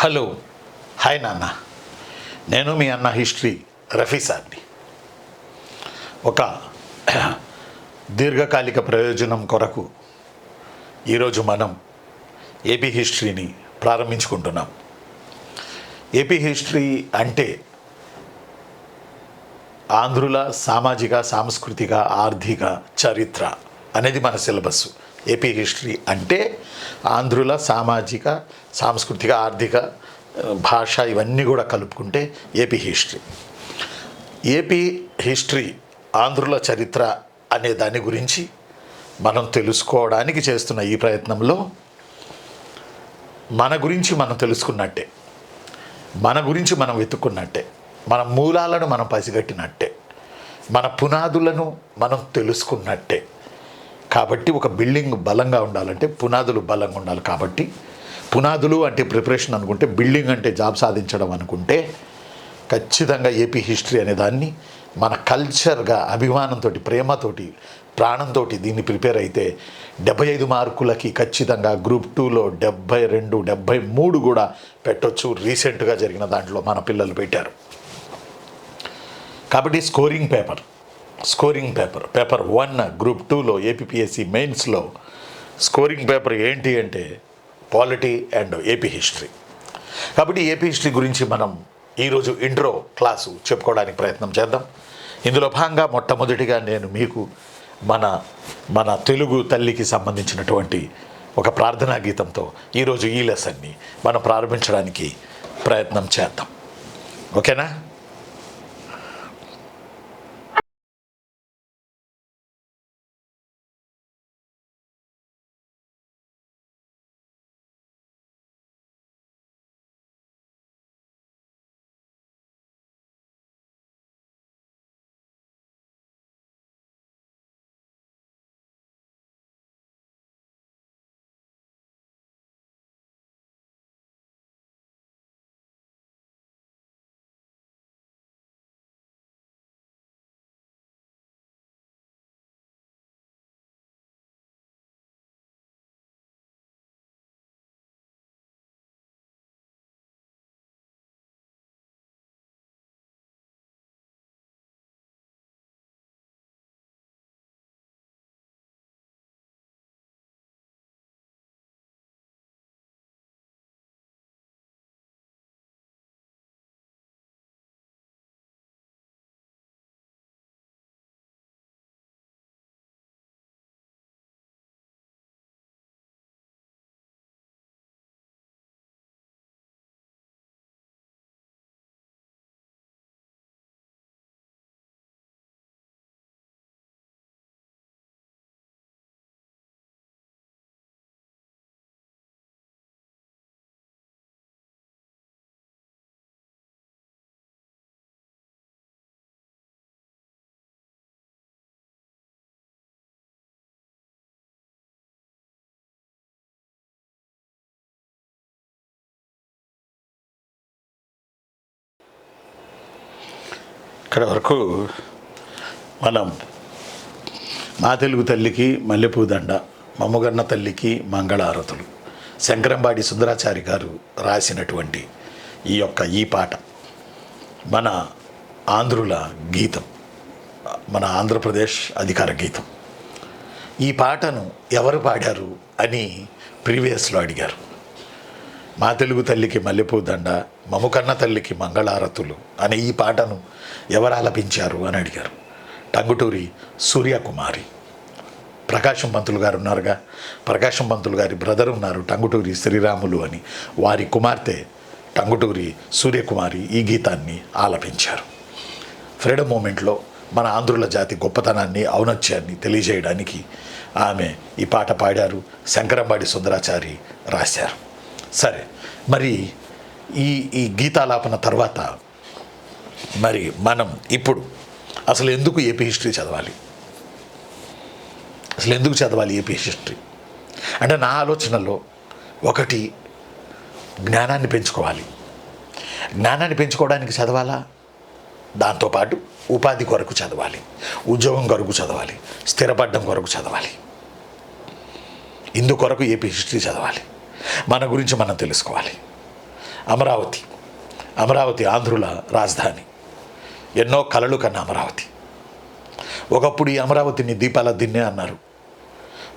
Hello, hi నాన్న. నేను మీ అన్న హిస్టరీ రఫీ సార్ని. ఒక దీర్ఘకాలిక ప్రయోజనం కొరకు ఈరోజు మనం ఏపీ హిస్టరీని ప్రారంభించుకుంటున్నాం. ఏపీ హిస్టరీ అంటే ఆంధ్రుల సామాజిక, సాంస్కృతిక, ఆర్థిక చరిత్ర అనేది మన సిలబస్. ఏపీ హిస్టరీ అంటే ఆంధ్రుల సామాజిక, సాంస్కృతిక, ఆర్థిక, భాష ఇవన్నీ కూడా కలుపుకుంటే ఏపీ హిస్టరీ. ఏపీ హిస్టరీ, ఆంధ్రుల చరిత్ర అనే దాని గురించి మనం తెలుసుకోవడానికి చేస్తున్న ఈ ప్రయత్నంలో మన గురించి మనం తెలుసుకున్నట్టే, మన గురించి మనం వెతుక్కున్నట్టే, మన మూలాలను మనం పసిగట్టినట్టే, మన పునాదులను మనం తెలుసుకున్నట్టే. కాబట్టి ఒక బిల్డింగ్ బలంగా ఉండాలంటే పునాదులు బలంగా ఉండాలి. కాబట్టి పునాదులు అంటే ప్రిపరేషన్ అనుకుంటే, బిల్డింగ్ అంటే జాబ్ సాధించడం అనుకుంటే ఖచ్చితంగా ఏపీ హిస్టరీ అనే దాన్ని మన కల్చర్గా అభిమానంతో, ప్రేమతోటి, ప్రాణంతో దీన్ని ప్రిపేర్ అయితే 75 మార్కులకి ఖచ్చితంగా గ్రూప్ 2లో 72, 73 కూడా పెట్టొచ్చు. రీసెంట్గా జరిగిన దాంట్లో మన పిల్లలు పెట్టారు. కాబట్టి స్కోరింగ్ పేపర్ 1 గ్రూప్ 2లో ఏపీపీఎస్సీ మెయిన్స్లో స్కోరింగ్ పేపర్ ఏంటి అంటే పాలిటీ అండ్ ఏపీ హిస్టరీ. కాబట్టి ఏపీ హిస్టరీ గురించి మనం ఈరోజు ఇంట్రో క్లాసు చెప్పుకోవడానికి ప్రయత్నం చేద్దాం. ఇందులో భాగంగా మొట్టమొదటిగా నేను మీకు మన తెలుగు తల్లికి సంబంధించినటువంటి ఒక ప్రార్థనా గీతంతో ఈరోజు ఈ లెసన్ని మనం ప్రారంభించడానికి ప్రయత్నం చేద్దాం. ఓకేనా? ఇక్కడ వరకు మనం మా తెలుగు తల్లికి మల్లెపూ దండ, మమ్ముగన్న తల్లికి మంగళారతులు, శంకరంబాడి సుందరాచారి గారు రాసినటువంటి ఈ పాట మన ఆంధ్రుల గీతం, మన ఆంధ్రప్రదేశ్ అధికార గీతం. ఈ పాటను ఎవరు పాడారు అని ప్రీవియస్లో అడిగారు. మా తెలుగు తల్లికి మల్లెపూ దండ, మమ్ముకన్న తల్లికి మంగళారతులు అనే ఈ పాటను ఎవరు ఆలపించారు అని అడిగారు. టంగుటూరి సూర్యకుమారి. ప్రకాశం పంతులు గారు ఉన్నారుగా, ప్రకాశం పంతులు గారి బ్రదర్ ఉన్నారు టంగుటూరి శ్రీరాములు అని, వారి కుమార్తె టంగుటూరి సూర్యకుమారి ఈ గీతాన్ని ఆలపించారు. ఫ్రీడమ్ మూమెంట్లో మన ఆంధ్రుల జాతి గొప్పతనాన్ని, ఔన్నత్యాన్ని తెలియజేయడానికి ఆమె ఈ పాట పాడారు. శంకరంబాడి సుందరాచారి రాశారు. సరే, మరి ఈ గీతాలాపన తర్వాత మరి మనం ఇప్పుడు అసలు ఎందుకు ఏపీ హిస్టరీ చదవాలి, అసలు ఎందుకు చదవాలి ఏపీ హిస్టరీ అంటే, నా ఆలోచనలో ఒకటి జ్ఞానాన్ని పెంచుకోవాలి. జ్ఞానాన్ని పెంచుకోవడానికి చదవాలా, దాంతోపాటు ఉపాధి కొరకు చదవాలి, ఉద్యోగం కొరకు చదవాలి, స్థిరపడడం కొరకు చదవాలి. ఇందుకొరకు ఏపీ హిస్టరీ చదవాలి. మన గురించి మనం తెలుసుకోవాలి. అమరావతి. అమరావతి ఆంధ్రుల రాజధాని. ఎన్నో కలలు కన్న అమరావతి. ఒకప్పుడు ఈ అమరావతిని దీపాల దిన్నే అన్నారు.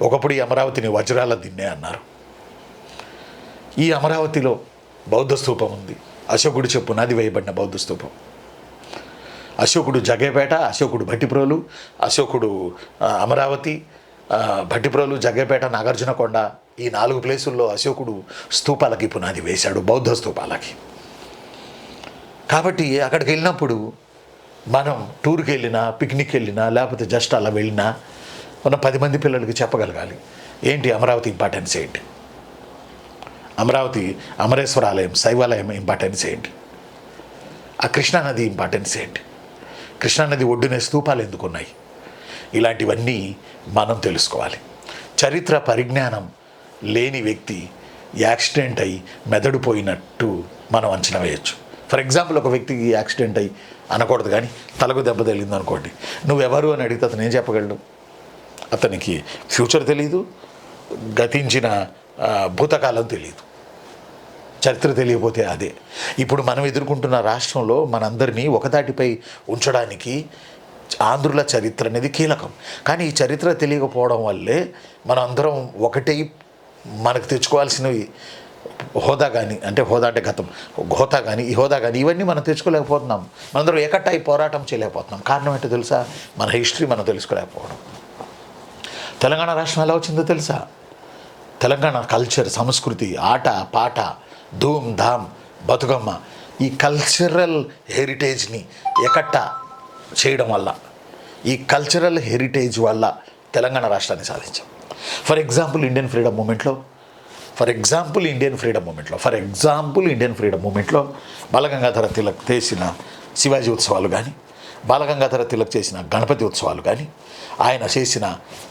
ఒకప్పుడు ఈ అమరావతిని వజ్రాల దిన్నే అన్నారు. ఈ అమరావతిలో బౌద్ధ స్తూపం ఉంది. అశోకుడు పునాది వేయబడిన బౌద్ధ స్తూపం. అశోకుడు జగ్గేపేట, అశోకుడు భట్టిప్రోలు, అశోకుడు అమరావతి, భట్టిప్రోలు, జగ్గేపేట, నాగార్జునకొండ, ఈ 4 ప్లేసుల్లో అశోకుడు స్తూపాలకి పునాది వేశాడు, బౌద్ధ స్తూపాలకి. కాబట్టి అక్కడికి వెళ్ళినప్పుడు మనం టూర్కి వెళ్ళినా, పిక్నిక్ వెళ్ళినా, లేకపోతే జస్ట్ అలా వెళ్ళినా మనం 10 మంది పిల్లలకి చెప్పగలగాలి ఏంటి అమరావతి ఇంపార్టెన్స్ ఏంటి, అమరావతి అమరేశ్వర ఆలయం శైవాలయం ఇంపార్టెన్స్ ఏంటి, ఆ కృష్ణానది ఇంపార్టెన్స్ ఏంటి, కృష్ణానది ఒడ్డునే స్తూపాలు ఎందుకున్నాయి, ఇలాంటివన్నీ మనం తెలుసుకోవాలి. చరిత్ర పరిజ్ఞానం లేని వ్యక్తి యాక్సిడెంట్ అయ్యి మెదడు పోయినట్టు మనం అంచనా వేయచ్చు. ఫర్ ఎగ్జాంపుల్, ఒక వ్యక్తికి యాక్సిడెంట్ అయ్యి అనకూడదు కానీ తలకు దెబ్బ తగిలింది అనుకోండి, నువ్వెవరు అని అడిగితే అతను ఏం చెప్పగలడు? అతనికి ఫ్యూచర్ తెలియదు, గతించిన భూతకాలం తెలియదు. చరిత్ర తెలియకపోతే అదే. ఇప్పుడు మనం ఎదుర్కొంటున్న రాష్ట్రంలో మనందరినీ ఒకదాటిపై ఉంచడానికి ఆంధ్రుల చరిత్ర అనేది కీలకం. కానీ ఈ చరిత్ర తెలియకపోవడం వల్లే మనం అందరం ఒకటై మనకు తెచ్చుకోవాల్సినవి హోదా కానీ, అంటే హోదా అంటే గతం, హోదా కానీ, ఈ హోదా కానీ, ఇవన్నీ మనం తెచ్చుకోలేకపోతున్నాం. మనందరం ఏకట్టాయి పోరాటం చేయలేకపోతున్నాం. కారణం ఏంటో తెలుసా? మన హిస్టరీ మనం తెలుసుకోలేకపోవడం. తెలంగాణ రాష్ట్రం ఎలా వచ్చిందో తెలుసా? తెలంగాణ కల్చర్, సంస్కృతి, ఆట పాట, ధూమ్ ధామ్, బతుకమ్మ, ఈ కల్చరల్ హెరిటేజ్ని ఏకట్ట చేయడం వల్ల, ఈ కల్చరల్ హెరిటేజ్ వల్ల తెలంగాణ రాష్ట్రాన్ని సాధించాం. ఫర్ ఎగ్జాంపుల్ ఇండియన్ ఫ్రీడమ్ మూమెంట్లో బాలగంగాధర తిలక్ చేసిన శివాజీ ఉత్సవాలు కానీ, బాలగంగాధర తిలక్ చేసిన గణపతి ఉత్సవాలు కానీ, ఆయన చేసిన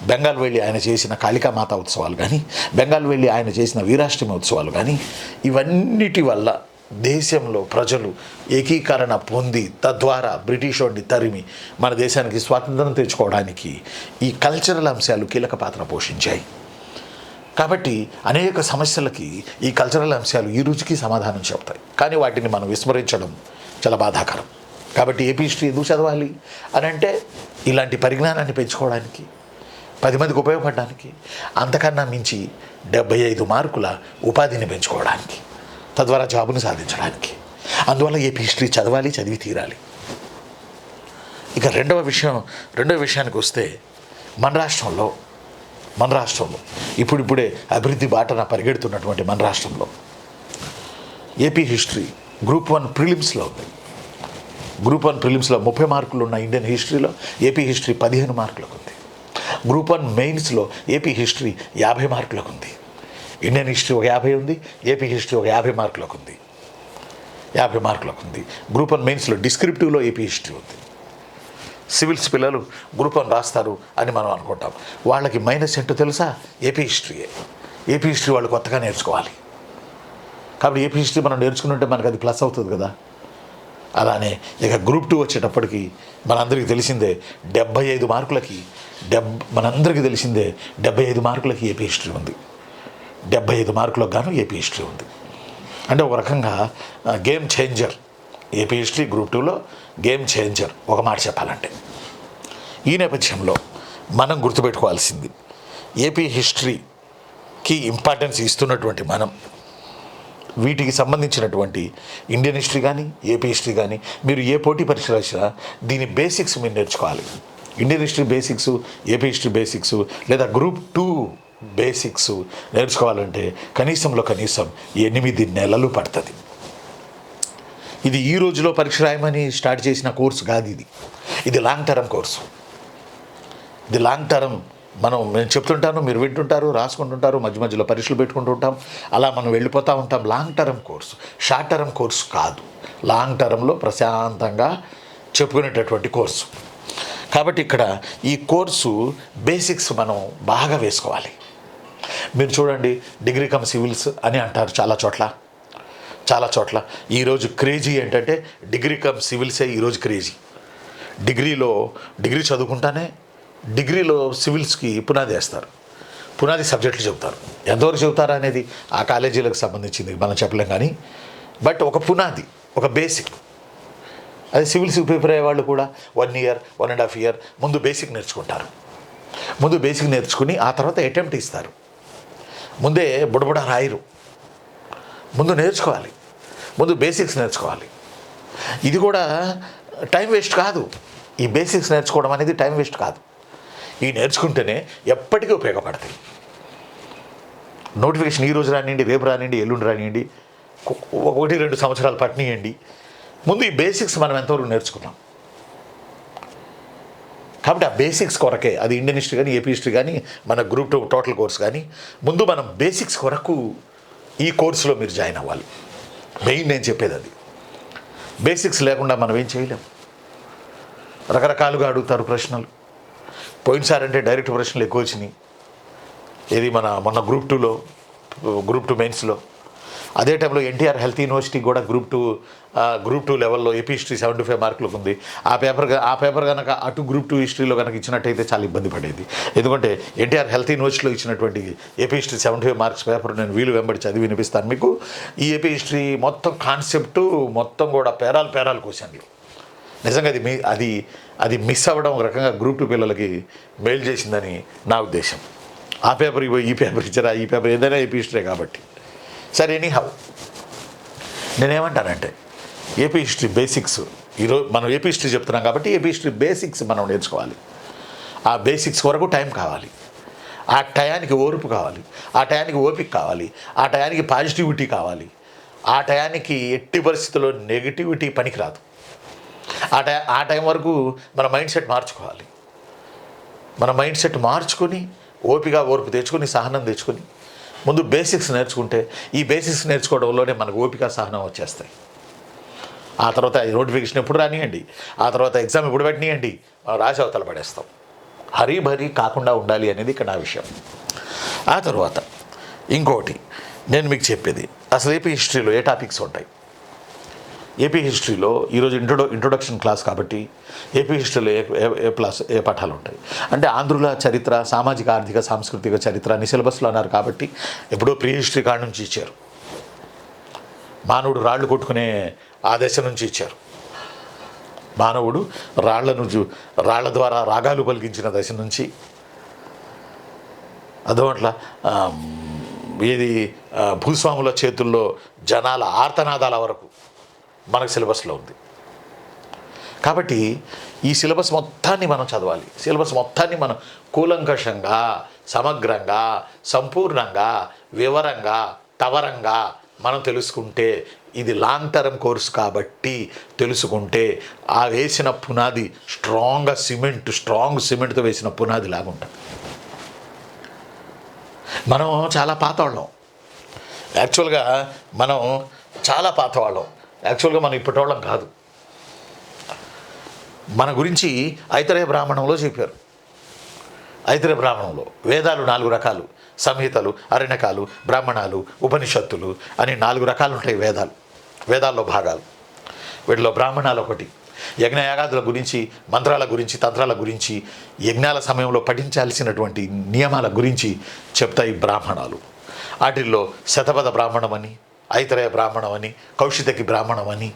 బెంగాల్ వెళ్ళి ఆయన చేసిన కాళికామాత ఉత్సవాలు కానీ, బెంగాల్ వెళ్ళి ఆయన చేసిన వీరాష్టమి ఉత్సవాలు కానీ, ఇవన్నిటి వల్ల దేశంలో ప్రజలు ఏకీకరణ పొంది తద్వారా బ్రిటిష్ వాడిని తరిమి మన దేశానికి స్వాతంత్రం తెచ్చుకోవడానికి ఈ కల్చరల్ అంశాలు కీలక పాత్ర పోషించాయి. కాబట్టి అనేక సమస్యలకి ఈ కల్చరల్ అంశాలు ఈ రోజుకి సమాధానం చెప్తాయి. కానీ వాటిని మనం విస్మరించడం చాలా బాధాకరం. కాబట్టి ఏపీ హిస్టరీ ఎందుకు చదవాలి అని అంటే, ఇలాంటి పరిజ్ఞానాన్ని పెంచుకోవడానికి, 10 మందికి ఉపయోగపడడానికి, అంతకన్నా మించి 75 మార్కుల ఉపాధిని పెంచుకోవడానికి, తద్వారా జాబును సాధించడానికి. అందువల్ల ఏపీ హిస్టరీ చదవాలి, చదివి తీరాలి. ఇక రెండవ విషయానికి వస్తే, మన రాష్ట్రంలో ఇప్పుడిప్పుడే అభివృద్ధి బాటన పరిగెడుతున్నటువంటి మన రాష్ట్రంలో ఏపీ హిస్టరీ గ్రూప్ 1 ప్రిలిమ్స్లో ఉంది. గ్రూప్ 1 ప్రిలిమ్స్లో 30 మార్కులు ఉన్న ఇండియన్ హిస్టరీలో ఏపీ హిస్టరీ 15 మార్కులకు ఉంది. గ్రూప్ 1 మెయిన్స్లో ఏపీ హిస్టరీ 50 మార్కులకు ఉంది. ఇండియన్ హిస్టరీ ఒక 50 ఉంది, ఏపీ హిస్టరీ ఒక 50 మార్కులకు ఉంది. గ్రూప్ 1 మెయిన్స్లో డిస్క్రిప్టివ్లో ఏపీ హిస్టరీ ఉంది. సివిల్స్ పిల్లలు గ్రూప్ 1 రాస్తారు అని మనం అనుకుంటాం. వాళ్ళకి మైనస్ ఏంటో తెలుసా? ఏపీ హిస్టరీయే. ఏపీ హిస్టరీ వాళ్ళు కొత్తగా నేర్చుకోవాలి. కాబట్టి ఏపీ హిస్టరీ మనం నేర్చుకుంటుంటే మనకు అది ప్లస్ అవుతుంది కదా. అలానే ఇక గ్రూప్ 2 వచ్చేటప్పటికి మనందరికీ తెలిసిందే 75 మార్కులకి మనందరికీ తెలిసిందే 75 మార్కులకి ఏపీ హిస్టరీ ఉంది. 75 మార్కులకు గాను ఏపీ హిస్టరీ ఉంది. అంటే ఒక రకంగా game changer. AP history group 2లో గేమ్ చేంజర్ ఒక మాట చెప్పాలంటే. ఈ నేపథ్యంలో మనం గుర్తుపెట్టుకోవాల్సింది, ఏపీ హిస్టరీకి ఇంపార్టెన్స్ ఇస్తున్నటువంటి మనం వీటికి సంబంధించినటువంటి ఇండియన్ హిస్టరీ కానీ, ఏపీ హిస్టరీ కానీ, మీరు ఏ పోటీ పరీక్ష రాసినా దీని బేసిక్స్ మీరు నేర్చుకోవాలి. Indian history basics, AP history basics, లేదా గ్రూప్ 2 బేసిక్స్ నేర్చుకోవాలంటే కనీసం 8 నెలలు పడుతుంది. ఇది ఈ రోజులో పరీక్ష రాయమని స్టార్ట్ చేసిన కోర్సు కాదు. ఇది లాంగ్ టర్మ్ కోర్సు. ఇది లాంగ్ టర్మ్. నేను చెప్తుంటాను, మీరు వింటుంటారు, రాసుకుంటుంటారు, మధ్యలో పరీక్షలు పెట్టుకుంటూ ఉంటాం, అలా మనం వెళ్ళిపోతూ ఉంటాం. Long term course, short term course కాదు. లాంగ్ టర్మ్లో ప్రశాంతంగా చెప్పుకునేటటువంటి కోర్సు. కాబట్టి ఇక్కడ ఈ కోర్సు బేసిక్స్ మనం బాగా వేసుకోవాలి. మీరు చూడండి, డిగ్రీ కమ్ సివిల్స్ అని అంటారు చాలా చోట్ల. ఈరోజు క్రేజీ ఏంటంటే డిగ్రీ కమ్ సివిల్సే ఈరోజు క్రేజీ. డిగ్రీ చదువుకుంటానే డిగ్రీలో సివిల్స్కి పునాది వేస్తారు. పునాది సబ్జెక్టులు చెబుతారు. ఎంతవరకు చెబుతారు అనేది ఆ కాలేజీలకు సంబంధించింది మనం చెప్పలేం. కానీ బట్ ఒక పునాది, ఒక బేసిక్. అది సివిల్స్ ప్రిపేర్ అయ్యే వాళ్ళు కూడా 1 year 1.5 year ముందు బేసిక్ నేర్చుకుంటారు. ముందు బేసిక్ నేర్చుకుని ఆ తర్వాత అటెంప్ట్ ఇస్తారు. ముందే బుడబుడ రాయరు. ముందు నేర్చుకోవాలి, ముందు బేసిక్స్ నేర్చుకోవాలి. ఇది కూడా టైం వేస్ట్ కాదు. ఈ బేసిక్స్ నేర్చుకోవడం అనేది టైం వేస్ట్ కాదు. ఈ నేర్చుకుంటేనే ఎప్పటికీ ఉపయోగపడతాయి. నోటిఫికేషన్ ఈరోజు రానివ్వండి, రేపు రానివ్వండి, ఎల్లుండి రానివ్వండి, 1-2 సంవత్సరాలు పట్టినియండి. ముందు ఈ బేసిక్స్ మనం ఎంతవరకు నేర్చుకున్నాం. కాబట్టి ఆ బేసిక్స్ కొరకే, అది ఇండియన్ హిస్టరీ కానీ, ఏపీ హిస్టరీ కానీ, మన గ్రూప్ 2 టోటల్ కోర్స్ కానీ, ముందు మనం బేసిక్స్ కొరకు ఈ కోర్సులో మీరు జాయిన్ అవ్వాలి. మెయిన్ నేను చెప్పేది అది. బేసిక్స్ లేకుండా మనం ఏం చేయలేం. రకరకాలుగా అడుగుతారు ప్రశ్నలు. పోయినసారి అంటే డైరెక్ట్ ప్రశ్నలు ఎక్కువ వచ్చినాయి. ఏది మొన్న గ్రూప్ 2 మెయిన్స్లో. అదే టైంలో ఎన్టీఆర్ హెల్త్ యూనివర్సిటీ కూడా గ్రూప్ టూ లెవెల్లో ఏపీ హిస్టరీ 75 మార్కులకు ఉంది. ఆ పేపర్ కనుక అటు గ్రూప్ 2 హిస్టరీలో కనుక ఇచ్చినట్టయితే చాలా ఇబ్బంది పడేది. ఎందుకంటే ఎన్టీఆర్ హెల్త్ యూనివర్సిటీలో ఇచ్చినటువంటి ఏపీ హిస్టరీ 75 మార్క్స్ పేపర్ నేను వీలు వెంబడి చదివి వినిపిస్తాను మీకు. ఈ ఏపీ హిస్టరీ మొత్తం కాన్సెప్టు మొత్తం కూడా పేరాలు క్వశ్చన్లు. నిజంగా అది మిస్ అవ్వడం ఒక రకంగా గ్రూప్ 2 పిల్లలకి మేలు చేసిందని నా ఉద్దేశం. ఆ పేపర్ ఈ పేపర్ ఇచ్చారా, ఈ పేపర్ ఏదైనా ఏపీ హిస్టరీ కాబట్టి. సరే, ఎనీహౌ నేనేమంటానంటే ఏపీ హిస్టరీ బేసిక్స్, ఈరోజు మనం ఏపీ హిస్టరీ చెప్తున్నాం కాబట్టి ఏపీ హిస్టరీ బేసిక్స్ మనం నేర్చుకోవాలి. ఆ బేసిక్స్ వరకు టైం కావాలి, ఆ టయానికి ఓర్పు కావాలి, ఆ టయానికి ఓపిక కావాలి, ఆ టయానికి పాజిటివిటీ కావాలి, ఆ టయానికి ఎట్టి పరిస్థితుల్లో నెగిటివిటీ పనికిరాదు. ఆ టైం వరకు మన మైండ్ సెట్ మార్చుకోవాలి. మన మైండ్ సెట్ మార్చుకొని ఓర్పు తెచ్చుకొని, సహనం తెచ్చుకొని ముందు బేసిక్స్ నేర్చుకుంటే, ఈ బేసిక్స్ నేర్చుకోవడంలోనే మనకు ఓపిక, సహనం వచ్చేస్తాయి. ఆ తర్వాత నోటిఫికేషన్ ఎప్పుడు రానియండి, ఆ తర్వాత ఎగ్జామ్ ఎప్పుడు పెట్టనియండి, మనం రాసి అవతల పడేస్తాం. హరీభరీ కాకుండా ఉండాలి అనేది ఇక్కడ నా విషయం. ఆ తర్వాత ఇంకోటి నేను మీకు చెప్పేది, అసలు ఏపీ హిస్టరీలో ఏ టాపిక్స్ ఉంటాయి. ఏపీ హిస్టరీలో ఈరోజు ఇంట్రొడక్షన్ క్లాస్ కాబట్టి ఏపీ హిస్టరీలో ఏ పాఠాలు ఉంటాయి అంటే ఆంధ్రుల చరిత్ర, సామాజిక, ఆర్థిక, సాంస్కృతిక చరిత్ర అని సిలబస్లో అన్నారు కాబట్టి ఎప్పుడో ప్రీ హిస్టరీ కాడ నుంచి ఇచ్చారు. మానవుడు రాళ్ళు కొట్టుకునే ఆ దశ నుంచి ఇచ్చారు. మానవుడు రాళ్ల ద్వారా రాగాలు పలికించిన దశ నుంచి అదోట్ల ఇది భూస్వాముల చేతుల్లో జనాల ఆర్తనాదాల వరకు మనకు సిలబస్లో ఉంది. కాబట్టి ఈ సిలబస్ మొత్తాన్ని మనం చదవాలి. సిలబస్ మొత్తాన్ని మనం కూలంకషంగా, సమగ్రంగా, సంపూర్ణంగా, వివరంగా, తవరంగా మనం తెలుసుకుంటే, ఇది లాంగ్ టర్మ్ కోర్స్ కాబట్టి తెలుసుకుంటే ఆ వేసిన పునాది స్ట్రాంగ్ సిమెంట్తో వేసిన పునాది లాగుంటుంది. మనం చాలా పాతవాళ్ళం. యాక్చువల్గా మనం చాలా పాతవాళ్ళం. యాక్చువల్గా మనం ఇప్పటివాళ్ళం కాదు. మన గురించి ఐతరేయ బ్రాహ్మణంలో చెప్పారు. ఐతరేయ బ్రాహ్మణంలో వేదాలు 4 రకాలు, సంహితలు, అరణ్యకాలు, బ్రాహ్మణాలు, ఉపనిషత్తులు అని 4 రకాలు ఉంటాయి వేదాల్లో భాగాలు. వీటిలో బ్రాహ్మణాలు ఒకటి. యజ్ఞయాగాదుల గురించి, మంత్రాల గురించి, తంత్రాల గురించి, యజ్ఞాల సమయంలో పఠించాల్సినటువంటి నియమాల గురించి చెప్తాయి బ్రాహ్మణాలు. వాటిల్లో శతపథ బ్రాహ్మణం అని, ఐతరేయ బ్రాహ్మణం అని, కౌశితకి బ్రాహ్మణం అని,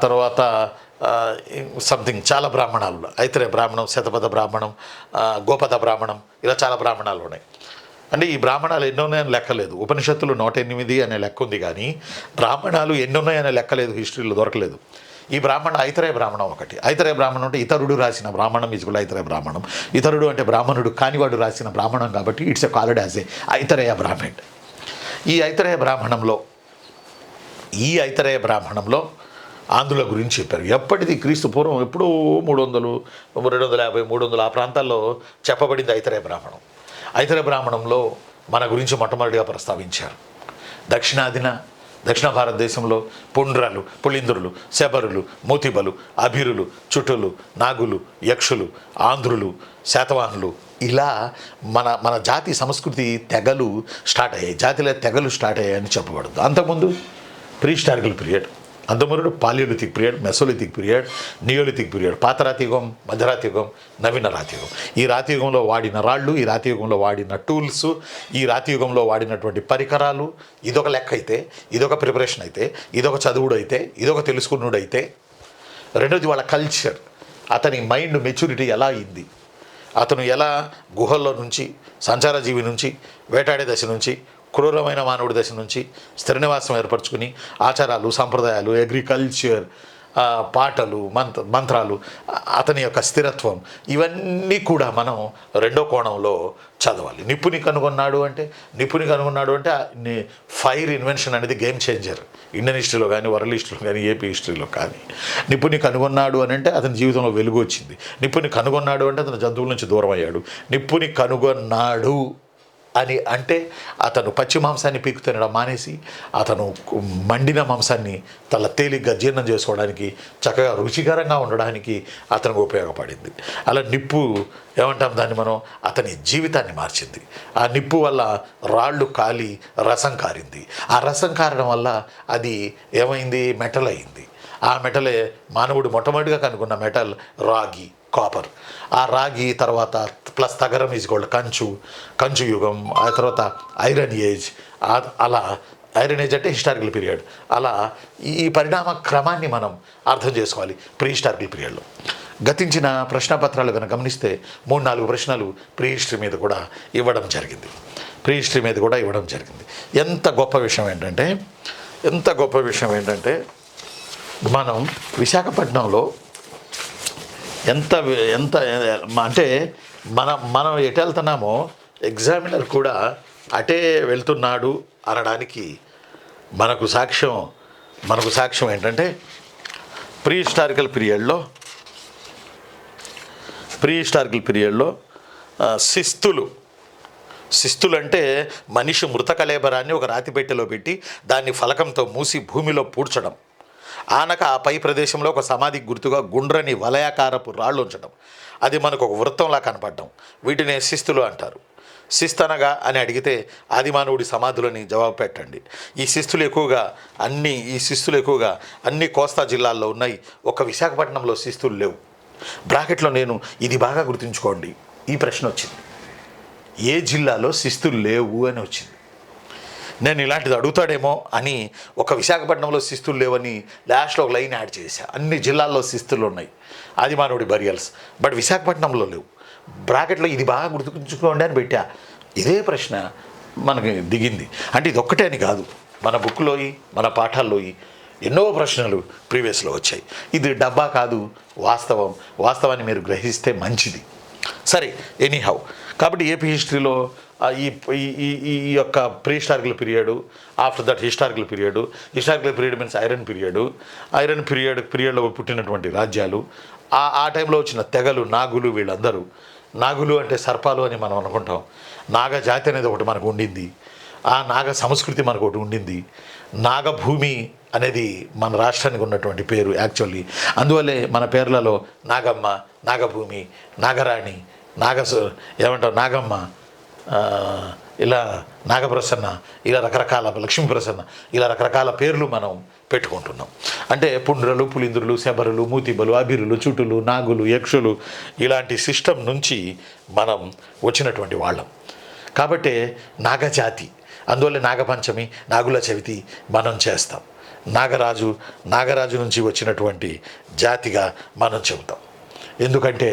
తర్వాత సంథింగ్ చాలా బ్రాహ్మణాలు, ఐతరేయ బ్రాహ్మణం, శతపథ బ్రాహ్మణం, గోపద బ్రాహ్మణం, ఇలా చాలా బ్రాహ్మణాలు ఉన్నాయి. అంటే ఈ బ్రాహ్మణాలు ఎన్ని ఉన్నాయని లెక్కలేదు. ఉపనిషత్తులు 108 అనే లెక్క ఉంది, కానీ బ్రాహ్మణాలు ఎన్ని ఉన్నాయనే లెక్కలేదు, హిస్టరీలో దొరకలేదు. ఈ ఐతరేయ బ్రాహ్మణం ఒకటి. ఐతరేయ బ్రాహ్మణం అంటే ఇతరుడు రాసిన బ్రాహ్మణం ఈజ్ కూడా ఐతరేయ బ్రాహ్మణం. ఇతరుడు అంటే బ్రాహ్మణుడు కానివాడు రాసిన బ్రాహ్మణం కాబట్టి it's a called as a Aitareya Brahman. ఈ ఐతరేయ బ్రాహ్మణంలో ఆంధ్రుల గురించి చెప్పారు. ఎప్పటిది క్రీస్తు పూర్వం ఎప్పుడూ 300, 250, 300 ఆ ప్రాంతాల్లో చెప్పబడింది ఐతరేయ బ్రాహ్మణం. ఐతరేయ బ్రాహ్మణంలో మన గురించి మొట్టమొదటిగా ప్రస్తావించారు. దక్షిణ భారతదేశంలో పుండ్రలు, పులింద్రులు, శబరులు, మూతిబలు, అభిరులు, చుటులు, నాగులు, యక్షులు, ఆంధ్రులు, శాతవాహనులు, ఇలా మన జాతి సంస్కృతి తెగలు స్టార్ట్ అయ్యాయి. జాతిలో తెగలు స్టార్ట్ అయ్యాయని చెప్పబడదు. అంతకుముందు ప్రీ హిస్టారికల్ పీరియడ్, అంతమూరుడు palaeolithic period, mesolithic period, neolithic period, పాత రాతియుగం, మధ్యరాతియుగం, నవీన రాతియుగం. ఈ రాతియుగంలో వాడిన రాళ్ళు, ఈ రాతియుగంలో వాడిన టూల్స్, ఈ రాతియుగంలో వాడినటువంటి పరికరాలు, ఇదొక లెక్క అయితే, ఇదొక ప్రిపరేషన్ అయితే, ఇదొక చదువుడు అయితే, ఇదొక తెలుసుకున్నాడు అయితే, రెండోది వాళ్ళ కల్చర్, అతని మైండ్ మెచ్యూరిటీ ఎలా అయింది, అతను ఎలా గుహల్లో నుంచి, సంచారజీవి నుంచి, వేటాడే దశ నుంచి, క్రూరమైన మానవుడి దశ నుంచి స్థిర నివాసం ఏర్పరచుకుని ఆచారాలు, సాంప్రదాయాలు, అగ్రికల్చర్, పాటలు, మంత్రాలు, అతని యొక్క స్థిరత్వం, ఇవన్నీ కూడా మనం రెండో కోణంలో చదవాలి. నిపుణి కనుగొన్నాడు అంటే ఫైర్ ఇన్వెన్షన్ అనేది గేమ్ చేంజర్. ఇండియన్ హిస్టరీలో కానీ, వరల్డ్ హిస్టరీలో కానీ, ఏపీ హిస్టరీలో కానీ. నిపుణి కనుగొన్నాడు అని అంటే అతని జీవితంలో వెలుగు వచ్చింది. నిపుణి కనుగొన్నాడు అంటే అతను జంతువుల నుంచి దూరం అయ్యాడు. నిపుణి కనుగొన్నాడు అని అంటే అతను పచ్చి మాంసాన్ని పీకు తినడం మానేసి అతను మండిన మాంసాన్ని తల తేలిగ్గా జీర్ణం చేసుకోవడానికి, చక్కగా రుచికరంగా ఉండడానికి అతనికి ఉపయోగపడింది. అలా నిప్పు ఏమంటాం దాన్ని మనం, అతని జీవితాన్ని మార్చింది. ఆ నిప్పు వల్ల రాళ్ళు కాలి రసం కారింది. ఆ రసం కారడం వల్ల అది ఏమైంది, మెటల్ అయింది. ఆ మెటలే మానవుడు మొట్టమొదటిగా కనుక్కున్న మెటల్ రాగి, కాపర్. ఆ రాగి తర్వాత ప్లస్ తగరం ఈజ్ గోల్డ్, కంచు యుగం, ఆ తర్వాత ఐరన్ ఏజ్. అలా ఐరన్ ఏజ్ అంటే హిస్టారికల్ పీరియడ్. అలా ఈ పరిణామ క్రమాన్ని మనం అర్థం చేసుకోవాలి ప్రీ హిస్టారికల్ పీరియడ్లో. గతించిన ప్రశ్నపత్రాలు కనుక గమనిస్తే 3-4 ప్రశ్నలు ప్రీ హిస్టరీ మీద కూడా ఇవ్వడం జరిగింది. ఎంత గొప్ప విషయం ఏంటంటే మనం విశాఖపట్నంలో ఎంత అంటే మనం ఎటు వెళ్తున్నామో ఎగ్జామినర్ కూడా అటే వెళ్తున్నాడు అనడానికి మనకు సాక్ష్యం ఏంటంటే ప్రీ హిస్టారికల్ పీరియడ్లో శిస్తులు అంటే మనిషి మృత కళేబరాన్ని ఒక రాతి పెట్టెలో పెట్టి దాన్ని ఫలకంతో మూసి భూమిలో పూడ్చడం, ఆనక ఆ పై ప్రదేశంలో ఒక సమాధికి గుర్తుగా గుండ్రని వలయాకారపు రాళ్ళు ఉంచడం, అది మనకు ఒక వృత్తంలా కనపడడం, వీటిని శిస్తులు అంటారు. శిస్తనగా అని అడిగితే ఆదిమానవుడి సమాధులని జవాబు పెట్టండి. ఈ శిస్తులు ఎక్కువగా అన్ని కోస్తా జిల్లాల్లో ఉన్నాయి. ఒక విశాఖపట్నంలో శిస్తులు లేవు. బ్రాకెట్లో నేను ఇది బాగా గుర్తుంచుకోండి, ఈ ప్రశ్న వచ్చింది, ఏ జిల్లాలో శిస్తులు లేవు అని వచ్చింది. నేను ఇలాంటిది అడుగుతాడేమో అని ఒక విశాఖపట్నంలో శిస్తులు లేవని లాస్ట్లో ఒక లైన్ యాడ్ చేశా. అన్ని జిల్లాల్లో శిస్తులు ఉన్నాయి, ఆదిమానవుడి బరియల్స్, బట్ విశాఖపట్నంలో లేవు. బ్రాకెట్లో ఇది బాగా గుర్తుంచుకోండి అని పెట్టా. ఇదే ప్రశ్న మనకి దిగింది. అంటే ఇది ఒక్కటే అని కాదు, మన బుక్లోయి, మన పాఠాల్లోయి ఎన్నో ప్రశ్నలు ప్రీవియస్లో వచ్చాయి. ఇది డబ్బా కాదు, వాస్తవాన్ని మీరు గ్రహిస్తే మంచిది. సరే, ఎనీహౌ, కాబట్టి ఏపీ హిస్టరీలో ఈ యొక్క pre historical period, after that historical period means iron పీరియడ్లో పుట్టినటువంటి రాజ్యాలు, ఆ టైంలో వచ్చిన తెగలు, నాగులు, వీళ్ళందరూ. నాగులు అంటే సర్పాలు అని మనం అనుకుంటాం. నాగజాతి అనేది ఒకటి మనకు ఉండింది, ఆ నాగ సంస్కృతి మనకు ఒకటి ఉండింది. నాగభూమి అనేది మన రాష్ట్రానికి ఉన్నటువంటి పేరు యాక్చువల్లీ. అందువల్లే మన పేర్లలో నాగమ్మ, నాగభూమి, నాగరాణి, నాగమ్మ, ఇలా నాగప్రసన్న, ఇలా రకరకాల లక్ష్మీప్రసన్న, ఇలా రకరకాల పేర్లు మనం పెట్టుకుంటున్నాం. అంటే పుండ్రలు, పులింద్రులు, శబరులు, మూతిబలు, అభిరులు, చుటులు, నాగులు, యక్షులు, ఇలాంటి సిస్టమ్ నుంచి మనం వచ్చినటువంటి వాళ్ళం. కాబట్టి నాగజాతి, అందువల్ల నాగపంచమి, నాగుల చవితి మనం చేస్తాం. నాగరాజు నుంచి వచ్చినటువంటి జాతిగా మనం చెబుతాం. ఎందుకంటే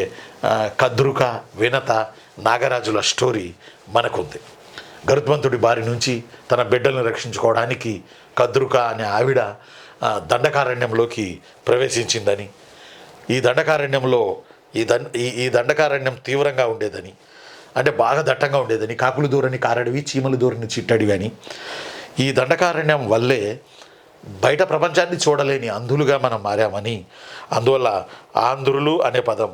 కద్రుక, వినత, నాగరాజుల స్టోరీ మనకుంది. గరుత్మంతుడి బారి నుంచి తన బిడ్డలను రక్షించుకోవడానికి కద్రుక అనే ఆవిడ దండకారణ్యంలోకి ప్రవేశించిందని, ఈ దండకారణ్యం తీవ్రంగా ఉండేదని, అంటే బాగా దట్టంగా ఉండేదని, కాకులు దూరని కారడివి, చీమలు దూరని చిట్టడివి అని, ఈ దండకారణ్యం వల్లే బయట ప్రపంచాన్ని చూడలేని అంధులుగా మనం మారామని, అందువల్ల ఆంధ్రులు అనే పదం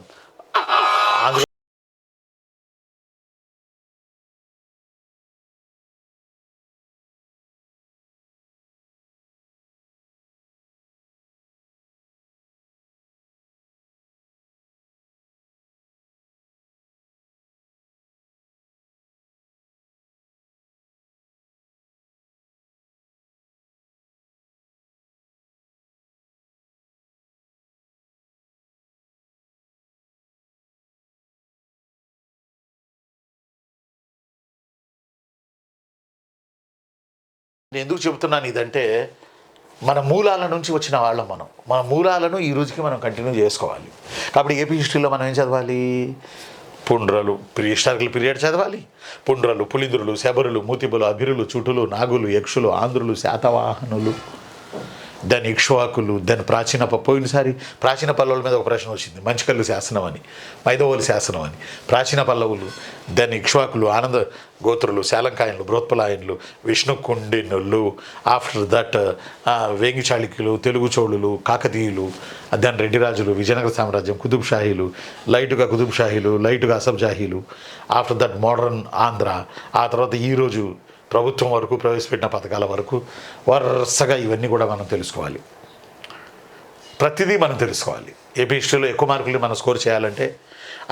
నేను ఎందుకు చెబుతున్నాను ఇదంటే, మన మూలాల నుంచి వచ్చిన వాళ్ళం మనం. మన మూలాలను ఈ రోజుకి మనం కంటిన్యూ చేసుకోవాలి. కాబట్టి ఏపీ హిస్టరీలో మనం ఏం చదవాలి? పుండ్రలు, హిస్టారికల్ పీరియడ్ చదవాలి. పుండ్రలు, పులింద్రులు, శబరులు, మూతిబులు, అభిరులు, చుటులు, నాగులు, యక్షులు, ఆంధ్రులు, శాతవాహనులు, దాని ఇక్ష్వాకులు, దాని పోయినసారి ప్రాచీన పల్లవుల మీద ఒక ప్రశ్న వచ్చింది, మంచికల్లు శాసనం అని, మైదవోలు శాసనం అని. ప్రాచీన పల్లవులు, దాని ఇక్ష్వాకులు, ఆనంద గోత్రులు, శాలంకాయన్లు, బృహత్పలాయన్లు, విష్ణు కుండినులు, ఆఫ్టర్ దట్ వేంగి చాళుక్యులు, తెలుగు చోళులు, కాకతీయులు, దాని రెడ్డి రాజులు, విజయనగర సామ్రాజ్యం, కుతుబ్ షాహీలు, లైటుగా కుతుబ్ షాహీలు, లైటుగా అసఫ్ జాహీలు, ఆఫ్టర్ దట్ మోడర్న్ ఆంధ్ర, ఆ తర్వాత ఈరోజు ప్రభుత్వం వరకు ప్రవేశపెట్టిన పథకాల వరకు వరుసగా ఇవన్నీ కూడా మనం తెలుసుకోవాలి. ప్రతిదీ మనం తెలుసుకోవాలి. ఏపీ హిస్టరీలో ఎక్కువ మార్కులు మనం స్కోర్ చేయాలంటే,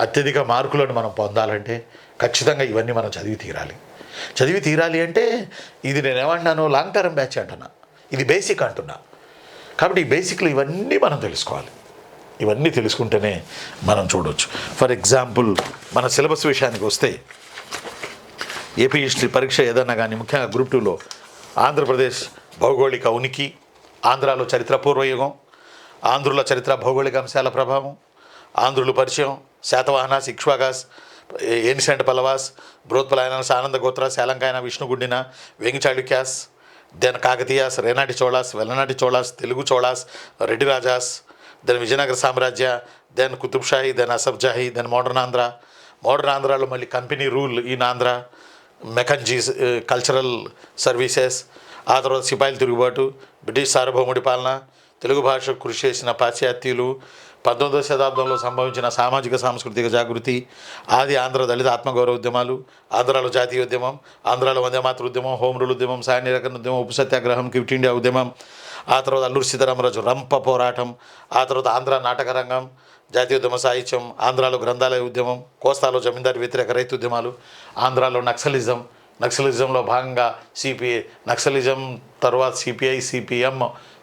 అత్యధిక మార్కులను మనం పొందాలంటే ఖచ్చితంగా ఇవన్నీ మనం చదివి తీరాలి అంటే ఇది నేనేమంటున్నాను, లాంగ్ టర్మ్ బ్యాచ్ అంటున్నా, ఇది బేసిక్ అంటున్నా. కాబట్టి ఈ బేసిక్లు ఇవన్నీ మనం తెలుసుకోవాలి. ఇవన్నీ తెలుసుకుంటేనే మనం చూడవచ్చు. ఫర్ ఎగ్జాంపుల్, మన సిలబస్ విషయానికి వస్తే, ఏపీ హిస్టరీ పరీక్ష ఏదన్నా కానీ ముఖ్యంగా గ్రూప్ 2లో ఆంధ్రప్రదేశ్ భౌగోళిక ఉనికి, ఆంధ్రాలో చరిత్ర పూర్వయుగం, ఆంధ్రుల చరిత్ర భౌగోళిక అంశాల ప్రభావం, ఆంధ్రుల పరిచయం, Satavahanas, Ikshvakas, ancient Pallavas, Brihatphalayanas, Ananda Gotra, Salankayana, Vishnukundina, Vengi Chalukyas, then Kakatiyas, Renati Cholas, Velanati Cholas, Telugu Cholas, Reddy Rajas, then Vijayanagara Samrajya, then Qutb Shahi, then Asaf Jahi, then modern ఆంధ్రాలో మళ్ళీ company rule in Andhra, Mackenzie's, cultural services, ఆ తర్వాత సిపాయిల తిరుగుబాటు, బ్రిటిష్ సార్వభౌముడి పాలన, తెలుగు భాష కృషి చేసిన పాశ్చాత్యులు, 19వ శతాబ్దంలో సంభవించిన సామాజిక సాంస్కృతిక జాగృతి, ఆది ఆంధ్ర దళిత ఆత్మగౌరవ ఉద్యమాలు, ఆంధ్రాలో జాతీయ ఉద్యమం, ఆంధ్రాలో వందేమాతృ ఉద్యమం, హోమ్ రూల్ ఉద్యమం, సాయ నిరాకరణ ఉద్యమం, ఉప్పు సత్యాగ్రహం, క్విట్ ఇండియా ఉద్యమం, ఆ తర్వాత అల్లూరి సీతారామరాజు రంప పోరాటం, ఆ తర్వాత ఆంధ్ర నాటక రంగం, జాతీయోద్యమ సాహిత్యం, ఆంధ్రాలో గ్రంథాలయ ఉద్యమం, కోస్తాలో జమీందారు వ్యతిరేక రైతు ఉద్యమాలు, ఆంధ్రాలో నక్సలిజంలో భాగంగా సిపిఐ నక్సలిజం, తర్వాత సిపిఐ,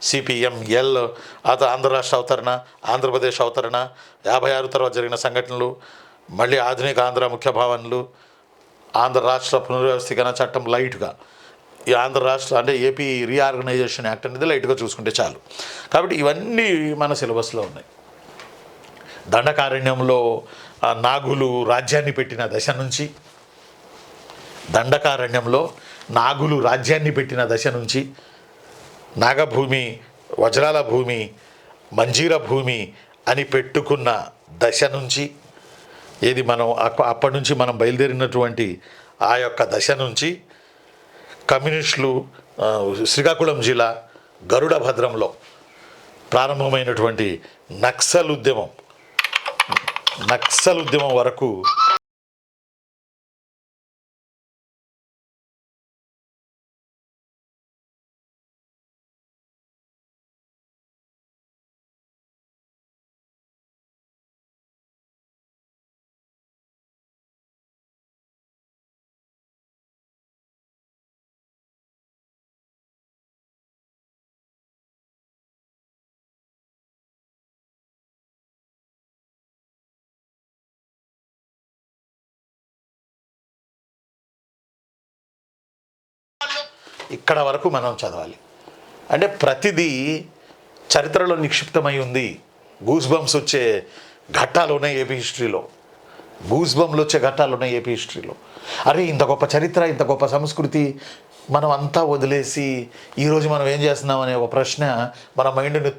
సిపిఎంఎల్, ఆ తర్వాత ఆంధ్ర రాష్ట్ర అవతరణ, ఆంధ్రప్రదేశ్ అవతరణ, 56 తర్వాత జరిగిన సంఘటనలు, మళ్ళీ ఆధునిక ఆంధ్ర ముఖ్య భావనలు, ఆంధ్ర రాష్ట్ర పునర్వ్యవస్థీకరణ చట్టం లైట్గా, ఈ ఆంధ్ర రాష్ట్ర అంటే ఏపీ రీఆర్గనైజేషన్ యాక్ట్ అనేది లైట్గా చూసుకుంటే చాలు. కాబట్టి ఇవన్నీ మన సిలబస్లో ఉన్నాయి. దండకారణ్యంలో నాగులు రాజ్యాన్ని పెట్టిన దశ నుంచి, నాగభూమి, వజ్రాల భూమి, మంజీర భూమి అని పెట్టుకున్న దశ నుంచి, ఏది మనం అప్పటి నుంచి మనం బయలుదేరినటువంటి ఆ యొక్క దశ నుంచి కమ్యూనిస్టులు శ్రీకాకుళం జిల్లా గరుడ భద్రంలో ప్రారంభమైనటువంటి నక్సల్ ఉద్యమం వరకు ఇక్కడ వరకు మనం చదవాలి. అంటే ప్రతిదీ చరిత్రలో నిక్షిప్తమై ఉంది. గూస్ బంప్స్ వచ్చే ఘట్టాలు ఉన్నాయి ఏపీ హిస్టరీలో. అరే ఇంత గొప్ప చరిత్ర, ఇంత గొప్ప సంస్కృతి మనం అంతా వదిలేసి ఈరోజు మనం ఏం చేస్తున్నాం అనే ఒక ప్రశ్న మన మైండ్ని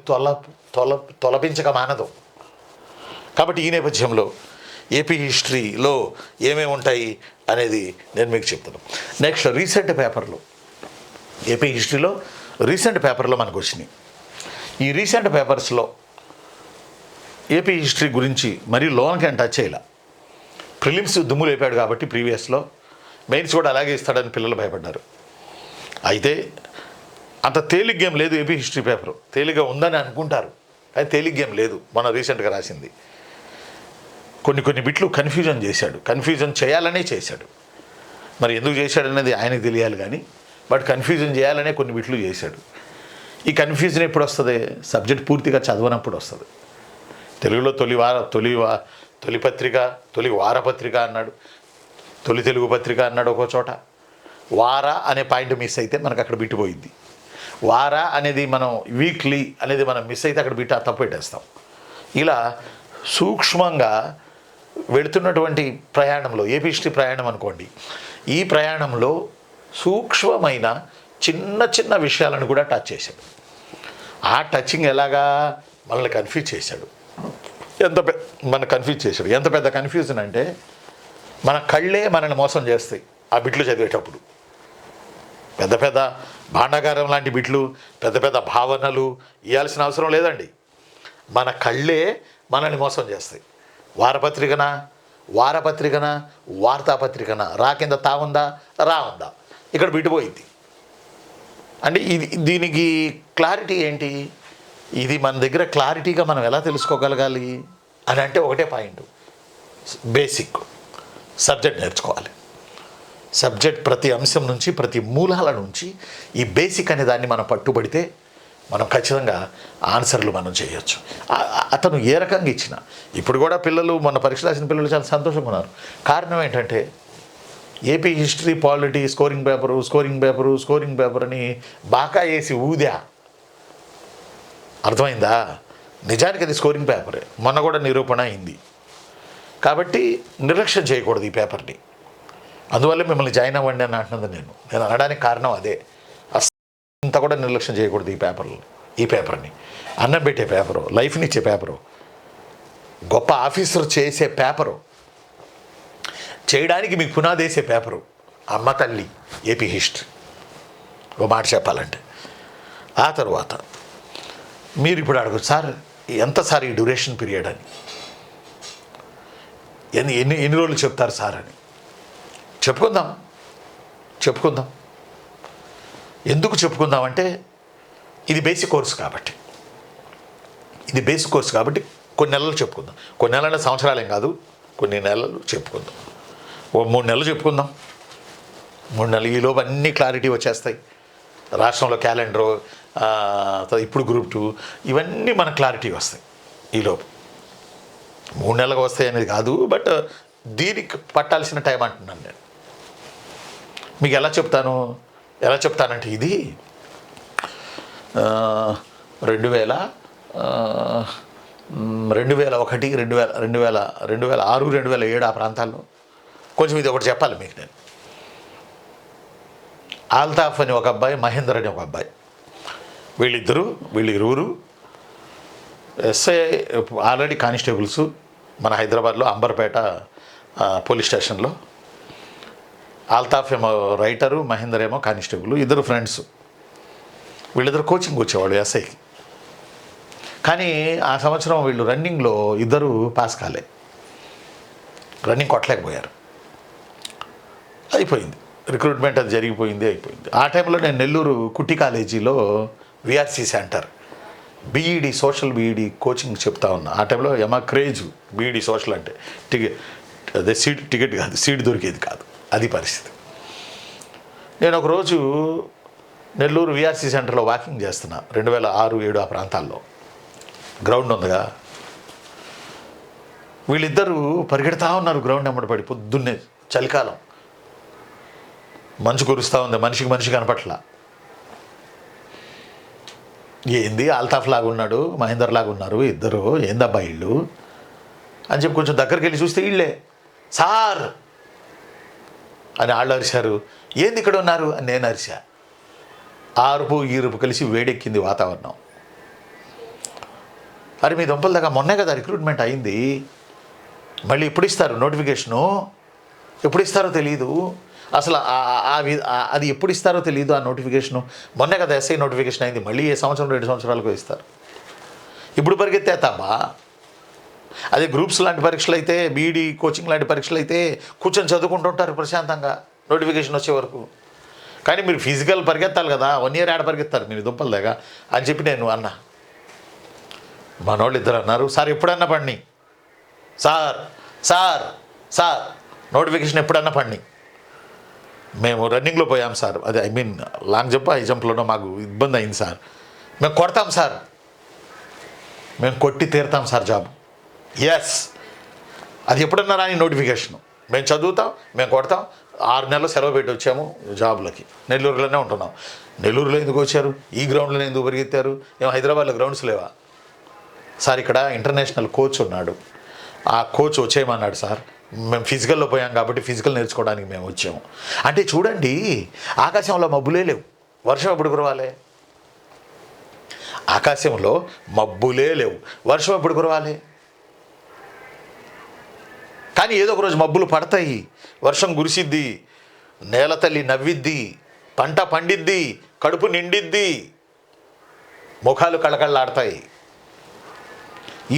తొలపించక మానదు. కాబట్టి ఈ నేపథ్యంలో ఏపీ హిస్టరీలో ఏమేమి ఉంటాయి అనేది నేను మీకు చెప్తాను. నెక్స్ట్ ఏపీ హిస్టరీలో రీసెంట్ పేపర్లో మనకు వచ్చినాయి. ఈ రీసెంట్ పేపర్స్లో ఏపీ హిస్టరీ గురించి మరీ లోన్కి టచ్ చేయాల. ప్రిలిమ్స్ దుమ్ము లేపాడు కాబట్టి ప్రీవియస్లో, మెయిన్స్ కూడా అలాగే ఇస్తాడని పిల్లలు భయపడ్డారు. అయితే అంత తేలిక గేమ్ లేదు ఏపీ హిస్టరీ పేపర్. తేలిగ్గా ఉందని అనుకుంటారు, అది తేలిక గేమ్ లేదు. మన రీసెంట్గా రాసింది కొన్ని బిట్లు కన్ఫ్యూజన్ చేయాలనే చేశాడు. మరి ఎందుకు చేశాడనేది ఆయనకు తెలియాలి కానీ, బట్ కన్ఫ్యూజన్ చేయాలనే కొన్ని బిట్లు చేశాడు. ఈ కన్ఫ్యూజన్ ఎప్పుడు వస్తుంది? సబ్జెక్ట్ పూర్తిగా చదవనప్పుడు వస్తుంది. తెలుగులో తొలి వారపత్రిక అన్నాడు, తొలి తెలుగు పత్రిక అన్నాడు ఒక చోట, వార అనే పాయింట్ మిస్ అయితే మనకు అక్కడ బిట్టిపోయింది. వార అనేది మనం వీక్లీ అనేది మనం మిస్ అయితే అక్కడ బిట్టు తప్పు పెట్టేస్తాం. ఇలా సూక్ష్మంగా వెళుతున్నటువంటి ప్రయాణంలో ఏపీ హిస్టరీ ప్రయాణం అనుకోండి, ఈ ప్రయాణంలో సూక్ష్మమైన చిన్న చిన్న విషయాలను కూడా టచ్ చేశాడు. ఆ టచింగ్ ఎలాగా మనల్ని కన్ఫ్యూజ్ చేశాడు. మన కన్ఫ్యూజ్ చేశాడు. ఎంత పెద్ద కన్ఫ్యూజన్ అంటే మన కళ్ళే మనల్ని మోసం చేస్తాయి ఆ బిట్లు చదివేటప్పుడు. పెద్ద పెద్ద భాండాగారం లాంటి బిట్లు, పెద్ద పెద్ద భావనలు ఇవ్వాల్సిన అవసరం లేదండి. మన కళ్ళే మనల్ని మోసం చేస్తాయి. వారపత్రికనా వార్తాపత్రికనా, రా కింద తా ఉందా, రా ఉందా, ఇక్కడ బిట్టుపోయింది. అంటే దీనికి క్లారిటీ ఏంటి? ఇది మన దగ్గర క్లారిటీగా మనం ఎలా తెలుసుకోగలగాలి అని అంటే ఒకటే పాయింట్, బేసిక్ సబ్జెక్ట్ నేర్చుకోవాలి. సబ్జెక్ట్ ప్రతి అంశం నుంచి, ప్రతి మూలాల నుంచి ఈ బేసిక్ అనే దాన్ని మనం పట్టుబడితే మనం ఖచ్చితంగా ఆన్సర్లు మనం చేయొచ్చు. అతను ఏ రకంగా ఇచ్చిన ఇప్పుడు కూడా పిల్లలు, మొన్న పరీక్ష రాసిన పిల్లలు చాలా సంతోషంగా ఉన్నారు. కారణం ఏంటంటే AP history polity scoring paper అని బాకా వేసి ఊదా. అర్థమైందా? నిజానికి అది స్కోరింగ్ పేపరే. మొన్న కూడా నిరూపణ అయింది. కాబట్టి నిర్లక్ష్యం చేయకూడదు ఈ పేపర్ని. అందువల్ల మిమ్మల్ని జాయిన్ అవ్వండి అని అంటున్నది నేను అనడానికి కారణం అదే. అంతా కూడా నిర్లక్ష్యం చేయకూడదు ఈ పేపర్ని. అన్నం పెట్టే పేపరు, లైఫ్నిచ్చే పేపరు, గొప్ప ఆఫీసర్ చేసే పేపరు, చేయడానికి మీకు పునాదేసే పేపరు అమ్మ తల్లి ఏపీ హిస్టరీ. ఓ మాట చెప్పాలంటే ఆ తర్వాత మీరు ఇప్పుడు అడగచ్చు, సార్ ఎంత సార్ ఈ డ్యూరేషన్ పీరియడ్ అని, ఎన్ని రోజులు చెప్తారు సార్ అని. చెప్పుకుందాం. ఎందుకు చెప్పుకుందామంటే ఇది బేసిక్ కోర్సు కాబట్టి. కొన్ని నెలలు చెప్పుకుందాం. కొన్ని నెలల సంవత్సరాలేం కాదు, కొన్ని నెలలు చెప్పుకుందాం. ఓ 3 నెలలు చెప్పుకుందాం. 3 నెలలు ఈలోపు అన్నీ క్లారిటీ వచ్చేస్తాయి. రాష్ట్రంలో క్యాలెండరు, ఇప్పుడు గ్రూప్ 2 ఇవన్నీ మన క్లారిటీ వస్తాయి ఈలోపు. 3 నెలలకు వస్తాయి అనేది కాదు, బట్ దీనికి పట్టాల్సిన టైం అంటున్నాను నేను. మీకు ఎలా చెప్తానంటే ఇది 2001, 2006, 2007 ఆ ప్రాంతాల్లో కొంచెం ఇది ఒకటి చెప్పాలి మీకు నేను. ఆల్తాఫ్ అని ఒక అబ్బాయి, మహేందర్ అని ఒక అబ్బాయి, వీళ్ళిరువురు ఎస్ఐ ఆల్రెడీ కానిస్టేబుల్స్ మన హైదరాబాద్లో అంబర్పేట పోలీస్ స్టేషన్లో. ఆల్తాఫ్ ఏమో రైటరు, మహేందర్ ఏమో కానిస్టేబుల్, ఇద్దరు ఫ్రెండ్స్. వీళ్ళిద్దరు కోచింగ్ వచ్చేవాళ్ళు ఎస్ఐకి. కానీ ఆ సంవత్సరం వీళ్ళు రన్నింగ్లో ఇద్దరు పాస్ కాలే, రన్నింగ్ కొట్టలేకపోయారు. అయిపోయింది రిక్రూట్మెంట్, అది అయిపోయింది. ఆ టైంలో నేను నెల్లూరు కుట్టి కాలేజీలో VRC centre BEd social BEd coaching చెప్తా ఉన్నా. ఆ టైంలో క్రేజ్ బీఈడి సోషల్ అంటే అదే టికెట్ కాదు, సీట్ దొరికేది కాదు, అది పరిస్థితి. నేను ఒకరోజు నెల్లూరు విఆర్సి సెంటర్లో వాకింగ్ చేస్తున్నా, 2006, 2007 ఆ ప్రాంతాల్లో. గ్రౌండ్ ఉందిగా, వీళ్ళిద్దరూ పరిగెడతా ఉన్నారు గ్రౌండ్ వెంబడి పడి. పొద్దున్నే చలికాలం, మంచు కురుస్తూ ఉంది, మనిషికి కనపట్ల. ఏంది ఆల్తాఫ్ లాగా ఉన్నాడు, మహేందర్ లాగా ఉన్నారు ఇద్దరు, ఏందబ్బా వీళ్ళు అని చెప్పి కొంచెం దగ్గరికి వెళ్ళి చూస్తే వీళ్ళే. సార్ అని వాళ్ళు అరిశారు. ఏంది ఇక్కడ ఉన్నారు అని నేను అరిశా. ఆరుపు ఈరుపు కలిసి వేడెక్కింది వాతావరణం. అరే మీ దుంపల దాకా మొన్నే కదా రిక్రూట్మెంట్ అయింది, మళ్ళీ ఎప్పుడు ఇస్తారు నోటిఫికేషను, ఎప్పుడు ఇస్తారో తెలియదు అసలు. అది ఎప్పుడు ఇస్తారో తెలియదు ఆ నోటిఫికేషను. మొన్నే కదా ఎస్ఐ నోటిఫికేషన్ అయింది, మళ్ళీ ఏ సంవత్సరం 2 సంవత్సరాలకు ఇస్తారు. ఇప్పుడు పరిగెత్తేస్తామా? అదే గ్రూప్స్ లాంటి పరీక్షలు అయితే, బీఈడి కోచింగ్ లాంటి పరీక్షలు అయితే కూర్చొని చదువుకుంటుంటారు ప్రశాంతంగా నోటిఫికేషన్ వచ్చే వరకు. కానీ మీరు ఫిజికల్ పరిగెత్తాలి కదా, 1 ఇయర్ పరిగెత్తారు మీరు దుంపల దాకా అని చెప్పి నేను అన్నా. మనోళ్ళు ఇద్దరు అన్నారు, సార్ ఎప్పుడన్నా పడిని, సార్ నోటిఫికేషన్ ఎప్పుడన్నా పడిని. మేము రన్నింగ్లో పోయాం సార్, అదే లాంగ్ జంప్ హై జంప్లోనో మాకు ఇబ్బంది అయింది సార్, మేము కొడతాం సార్, మేము కొట్టి తీరుతాం సార్ జాబ్. ఎస్, అది ఎప్పుడన్నా రాని నోటిఫికేషను, మేము చదువుతాం, మేము కొడతాం, 6 నెలలు సెలవు పెట్టి వచ్చాము జాబ్లకి, నెల్లూరులోనే ఉంటున్నాం. నెల్లూరులో ఎందుకు వచ్చారు, ఈ గ్రౌండ్లో ఎందుకు పరిగెత్తారు, ఏమో హైదరాబాద్లో గ్రౌండ్స్ లేవా సార్? ఇక్కడ ఇంటర్నేషనల్ కోచ్ ఉన్నాడు, ఆ కోచ్ వచ్చేయమన్నాడు సార్, మేము ఫిజికల్లో పోయాం కాబట్టి ఫిజికల్ నేర్చుకోవడానికి మేము వచ్చాము. అంటే చూడండి, ఆకాశంలో మబ్బులే లేవు, వర్షం ఎప్పుడు కురవాలి? ఆకాశంలో మబ్బులే లేవు, వర్షం ఎప్పుడు కురవాలి? కానీ ఏదో ఒక రోజు మబ్బులు పడతాయి, వర్షం కురిసిద్ది, నేల తల్లి నవ్విద్ది, పంట పండిద్ది, కడుపు నిండిద్ది, ముఖాలు కళకళలాడతాయి.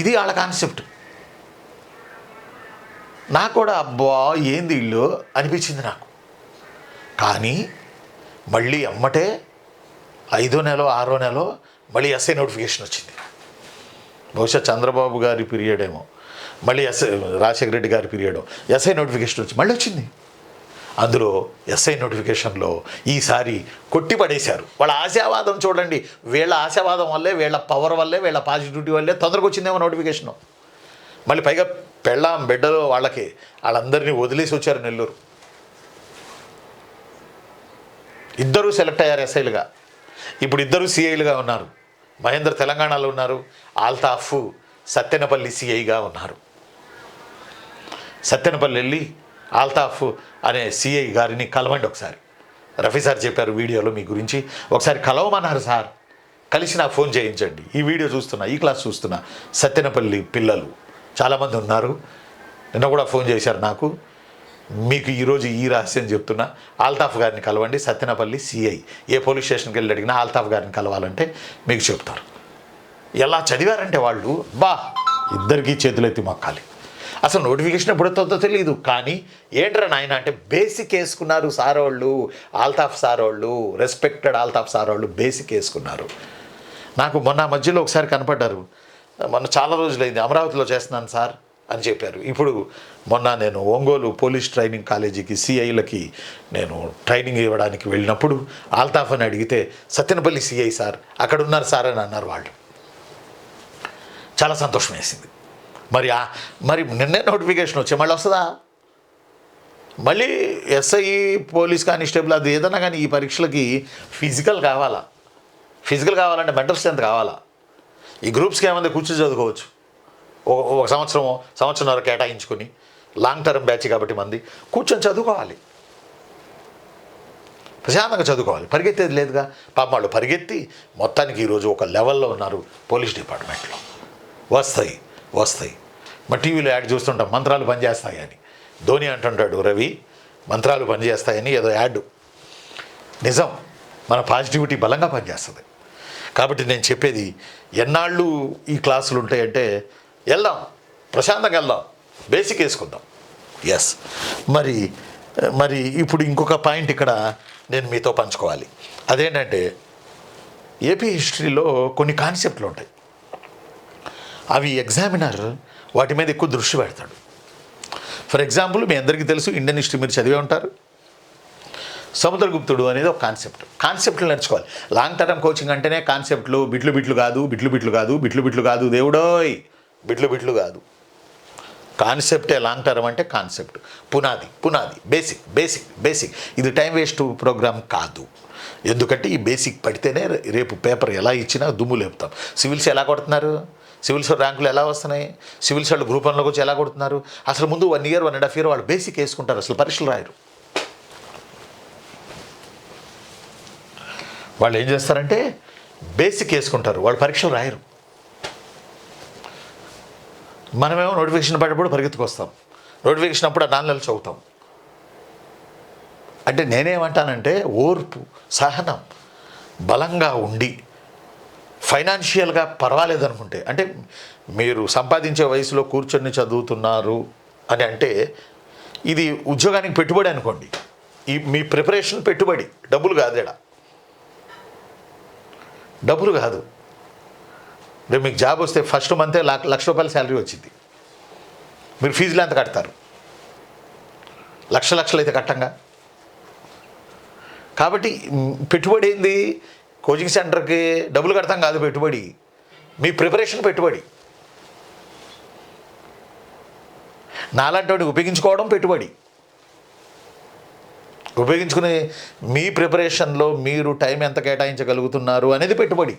ఇది వాళ్ళ కాన్సెప్ట్. నాకు కూడా అబ్బా ఏంది ఇల్లు అనిపించింది నాకు. కానీ మళ్ళీ అమ్మటే 5వ నెల 6వ నెల మళ్ళీ ఎస్ఐ నోటిఫికేషన్ వచ్చింది. బహుశా చంద్రబాబు గారి పీరియడ్ ఏమో, మళ్ళీ రాజశేఖర రెడ్డి గారి పీరియడ్ ఎస్ఐ నోటిఫికేషన్ వచ్చి మళ్ళీ వచ్చింది. అందులో ఎస్ఐ నోటిఫికేషన్లో ఈసారి కొట్టిపడేశారు. వాళ్ళ ఆశావాదం చూడండి, వీళ్ళ ఆశావాదం వల్లే, వీళ్ళ పవర్ వల్లే, వీళ్ళ పాజిటివిటీ వల్లే తొందరగా వచ్చిందేమో నోటిఫికేషను. మళ్ళీ పైగా పెళ్ళాం బిడ్డలు వాళ్ళందరినీ వదిలేసి వచ్చారు నెల్లూరు. ఇద్దరూ సెలెక్ట్ అయ్యారు ఎస్ఐలుగా. ఇప్పుడు ఇద్దరు సిఐలుగా ఉన్నారు. మహేంద్ర తెలంగాణలో ఉన్నారు, ఆల్తాఫ్ సత్తెనపల్లి సిఐగా ఉన్నారు. సత్తెనపల్లి వెళ్ళి ఆల్తాఫ్ అనే సిఐ గారిని కలవండి ఒకసారి. రఫీ సార్ చెప్పారు వీడియోలో మీ గురించి, ఒకసారి కలవమన్నారు సార్, కలిసి నాకు ఫోన్ చేయించండి. ఈ వీడియో చూస్తున్నా, ఈ క్లాస్ చూస్తున్నా, సత్తెనపల్లి పిల్లలు చాలామంది ఉన్నారు, నిన్న కూడా ఫోన్ చేశారు నాకు. మీకు ఈరోజు ఈ రహస్యం చెప్తున్నా, ఆల్తాఫ్ గారిని కలవండి, సత్తెనపల్లి సిఐ. ఏ పోలీస్ స్టేషన్కి వెళ్ళి అడిగినా ఆల్తాఫ్ గారిని కలవాలంటే మీకు చెప్తారు. ఎలా చదివారంటే వాళ్ళు, ఇద్దరికీ చేతులెత్తి మొక్కాలి. అసలు నోటిఫికేషన్ ఎప్పుడు వస్తుందో తెలియదు, కానీ ఏంట్రా నాయన అంటే బేసిక్ వేసుకున్నారు సార్ వాళ్ళు, ఆల్తాఫ్ సార్ వాళ్ళు, రెస్పెక్టెడ్ ఆల్తాఫ్ సార్ వాళ్ళు బేసిక్ వేసుకున్నారు. నాకు మొన్న మధ్యలో ఒకసారి కనపడ్డారు, మొన్న చాలా రోజులైంది, అమరావతిలో చేస్తున్నాను సార్ అని చెప్పారు. ఇప్పుడు మొన్న నేను ఒంగోలు పోలీస్ ట్రైనింగ్ కాలేజీకి సిఐలకి నేను ట్రైనింగ్ ఇవ్వడానికి వెళ్ళినప్పుడు ఆల్తాఫ్ అని అడిగితే సత్తెనపల్లి సిఐ సార్ అక్కడ ఉన్నారు సార్ అని అన్నారు వాళ్ళు. చాలా సంతోషం వేసింది. మరి నిన్నే నోటిఫికేషన్ వచ్చే మళ్ళీ వస్తుందా? మళ్ళీ ఎస్ఐ పోలీస్ కానిస్టేబుల్ అది ఏదన్నా కానీ ఈ పరీక్షలకి ఫిజికల్ కావాలా? ఫిజికల్ కావాలంటే మెంటల్ స్ట్రెంత్ కావాలా? ఈ గ్రూప్స్కి ఏమైనా కూర్చొని చదువుకోవచ్చు, ఒక సంవత్సరంన్నర కేటాయించుకొని, లాంగ్ టర్మ్ బ్యాచ్ కాబట్టి మంది కూర్చొని చదువుకోవాలి, ప్రశాంతంగా చదువుకోవాలి. పరిగెత్తేది లేదుగా. పాపం వాళ్ళు పరిగెత్తి మొత్తానికి ఈరోజు ఒక లెవెల్లో ఉన్నారు పోలీస్ డిపార్ట్మెంట్లో. వస్తాయి. మా టీవీలో యాడ్ చూస్తుంటాం, మంత్రాలు పనిచేస్తాయి అని. ధోని అంటుంటాడు, రవి మంత్రాలు పనిచేస్తాయని, ఏదో యాడ్. నిజం, మన పాజిటివిటీ బలంగా పనిచేస్తుంది. కాబట్టి నేను చెప్పేది, ఎన్నాళ్ళు ఈ క్లాసులు ఉంటాయంటే వెళ్దాం, ప్రశాంతంగా వెళ్దాం, బేసిక్ వేసుకుందాం. ఎస్. మరి ఇప్పుడు ఇంకొక పాయింట్ ఇక్కడ నేను మీతో పంచుకోవాలి. అదేంటంటే ఏపీ హిస్టరీలో కొన్ని కాన్సెప్ట్లు ఉంటాయి, అవి ఎగ్జామినర్ వాటి మీద ఎక్కువ దృష్టి పెడతాడు. ఫర్ ఎగ్జాంపుల్, మీ అందరికీ తెలుసు, ఇండియన్ హిస్టరీ మీరు చదివే ఉంటారు. సముద్రగుప్తుడు అనేది ఒక కాన్సెప్ట్లు నేర్చుకోవాలి. లాంగ్ టర్మ్ కోచింగ్ అంటేనే కాన్సెప్ట్లు, బిట్లు కాదు దేవుడోయ్, బిట్లు కాదు. కాన్సెప్టే లాంగ్ టర్మ్ అంటే కాన్సెప్ట్, పునాది, బేసిక్. ఇది టైం వేస్ట్ ప్రోగ్రామ్ కాదు. ఎందుకంటే ఈ బేసిక్ పడితేనే రేపు పేపర్ ఎలా ఇచ్చినా దుమ్ము లేపుతాం. సివిల్స్ ఎలా కొడుతున్నారు, సివిల్స్ ర్యాంకులు ఎలా వస్తున్నాయి, సివిల్స్ వాళ్ళు గ్రూప్ 1లోకి వచ్చి ఎలా కొడుతున్నారు? అసలు ముందు 1 year 1.5 year వాళ్ళు బేసిక్ వేసుకుంటారు, అసలు పరీక్షలు రాయరు. వాళ్ళు ఏం చేస్తారంటే బేసిక్ వేసుకుంటారు, వాళ్ళు పరీక్షలు రాయరు. మనమేమో నోటిఫికేషన్ పడ్డప్పుడు పరిగెత్తుకొస్తాం, నోటిఫికేషన్ అప్పుడు 4 నెలలు చదువుతాం. అంటే నేనేమంటానంటే ఓర్పు, సహనం, బలంగా ఉండి, ఫైనాన్షియల్గా పర్వాలేదనుకుంటే, అంటే మీరు సంపాదించే వయసులో కూర్చొని చదువుతున్నారు అని అంటే ఇది ఉద్యోగానికి పెట్టుబడి అనుకోండి. మీ ప్రిపరేషన్ పెట్టుబడి, డబ్బులు కాదేడా, డబ్బులు కాదు. రేపు మీకు జాబ్ వస్తే ఫస్ట్ మంతే ₹1,00,000 శాలరీ వచ్చింది. మీరు ఫీజులు ఎంత కడతారు? లక్షలు అయితే కట్టంగా. కాబట్టి పెట్టుబడి ఏంది? కోచింగ్ సెంటర్కి డబ్బులు కడతాం కాదు పెట్టుబడి, మీ ప్రిపరేషన్ పెట్టుబడి. నాలాంటి వాడిని ఉపయోగించుకోవడం పెట్టుబడి. ఉపయోగించుకునే మీ ప్రిపరేషన్లో మీరు టైం ఎంత కేటాయించగలుగుతున్నారు అనేది పెట్టుబడి.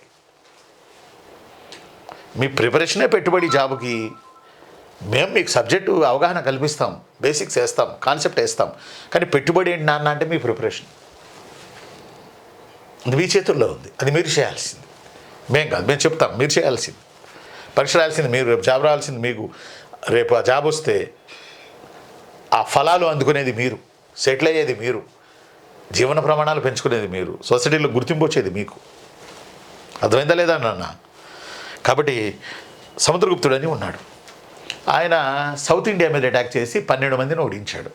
మీ ప్రిపరేషనే పెట్టుబడి జాబ్కి. మేము మీకు సబ్జెక్టు అవగాహన కల్పిస్తాం, బేసిక్స్ వేస్తాం, కాన్సెప్ట్ వేస్తాం, కానీ పెట్టుబడి ఏంటి నాన్న అంటే మీ ప్రిపరేషన్. అది మీ చేతుల్లో ఉంది, అది మీరు చేయాల్సింది, మేం కాదు. మేము చెప్తాం, మీరు చేయాల్సింది. పరీక్ష రాయాల్సింది మీరు, రేపు జాబ్ రావాల్సింది మీకు. రేపు ఆ జాబ్ వస్తే ఆ ఫలాలు అందుకునేది మీరు, సెటిల్ అయ్యేది మీరు, జీవన ప్రమాణాలు పెంచుకునేది మీరు, సొసైటీలో గుర్తింపు వచ్చేది మీకు. అర్థమైందా లేదా నాన్న? కాబట్టి సముద్రగుప్తుడు అని ఉన్నాడు. ఆయన సౌత్ ఇండియా మీద అటాక్ చేసి 12 మందిని ఓడించాడు.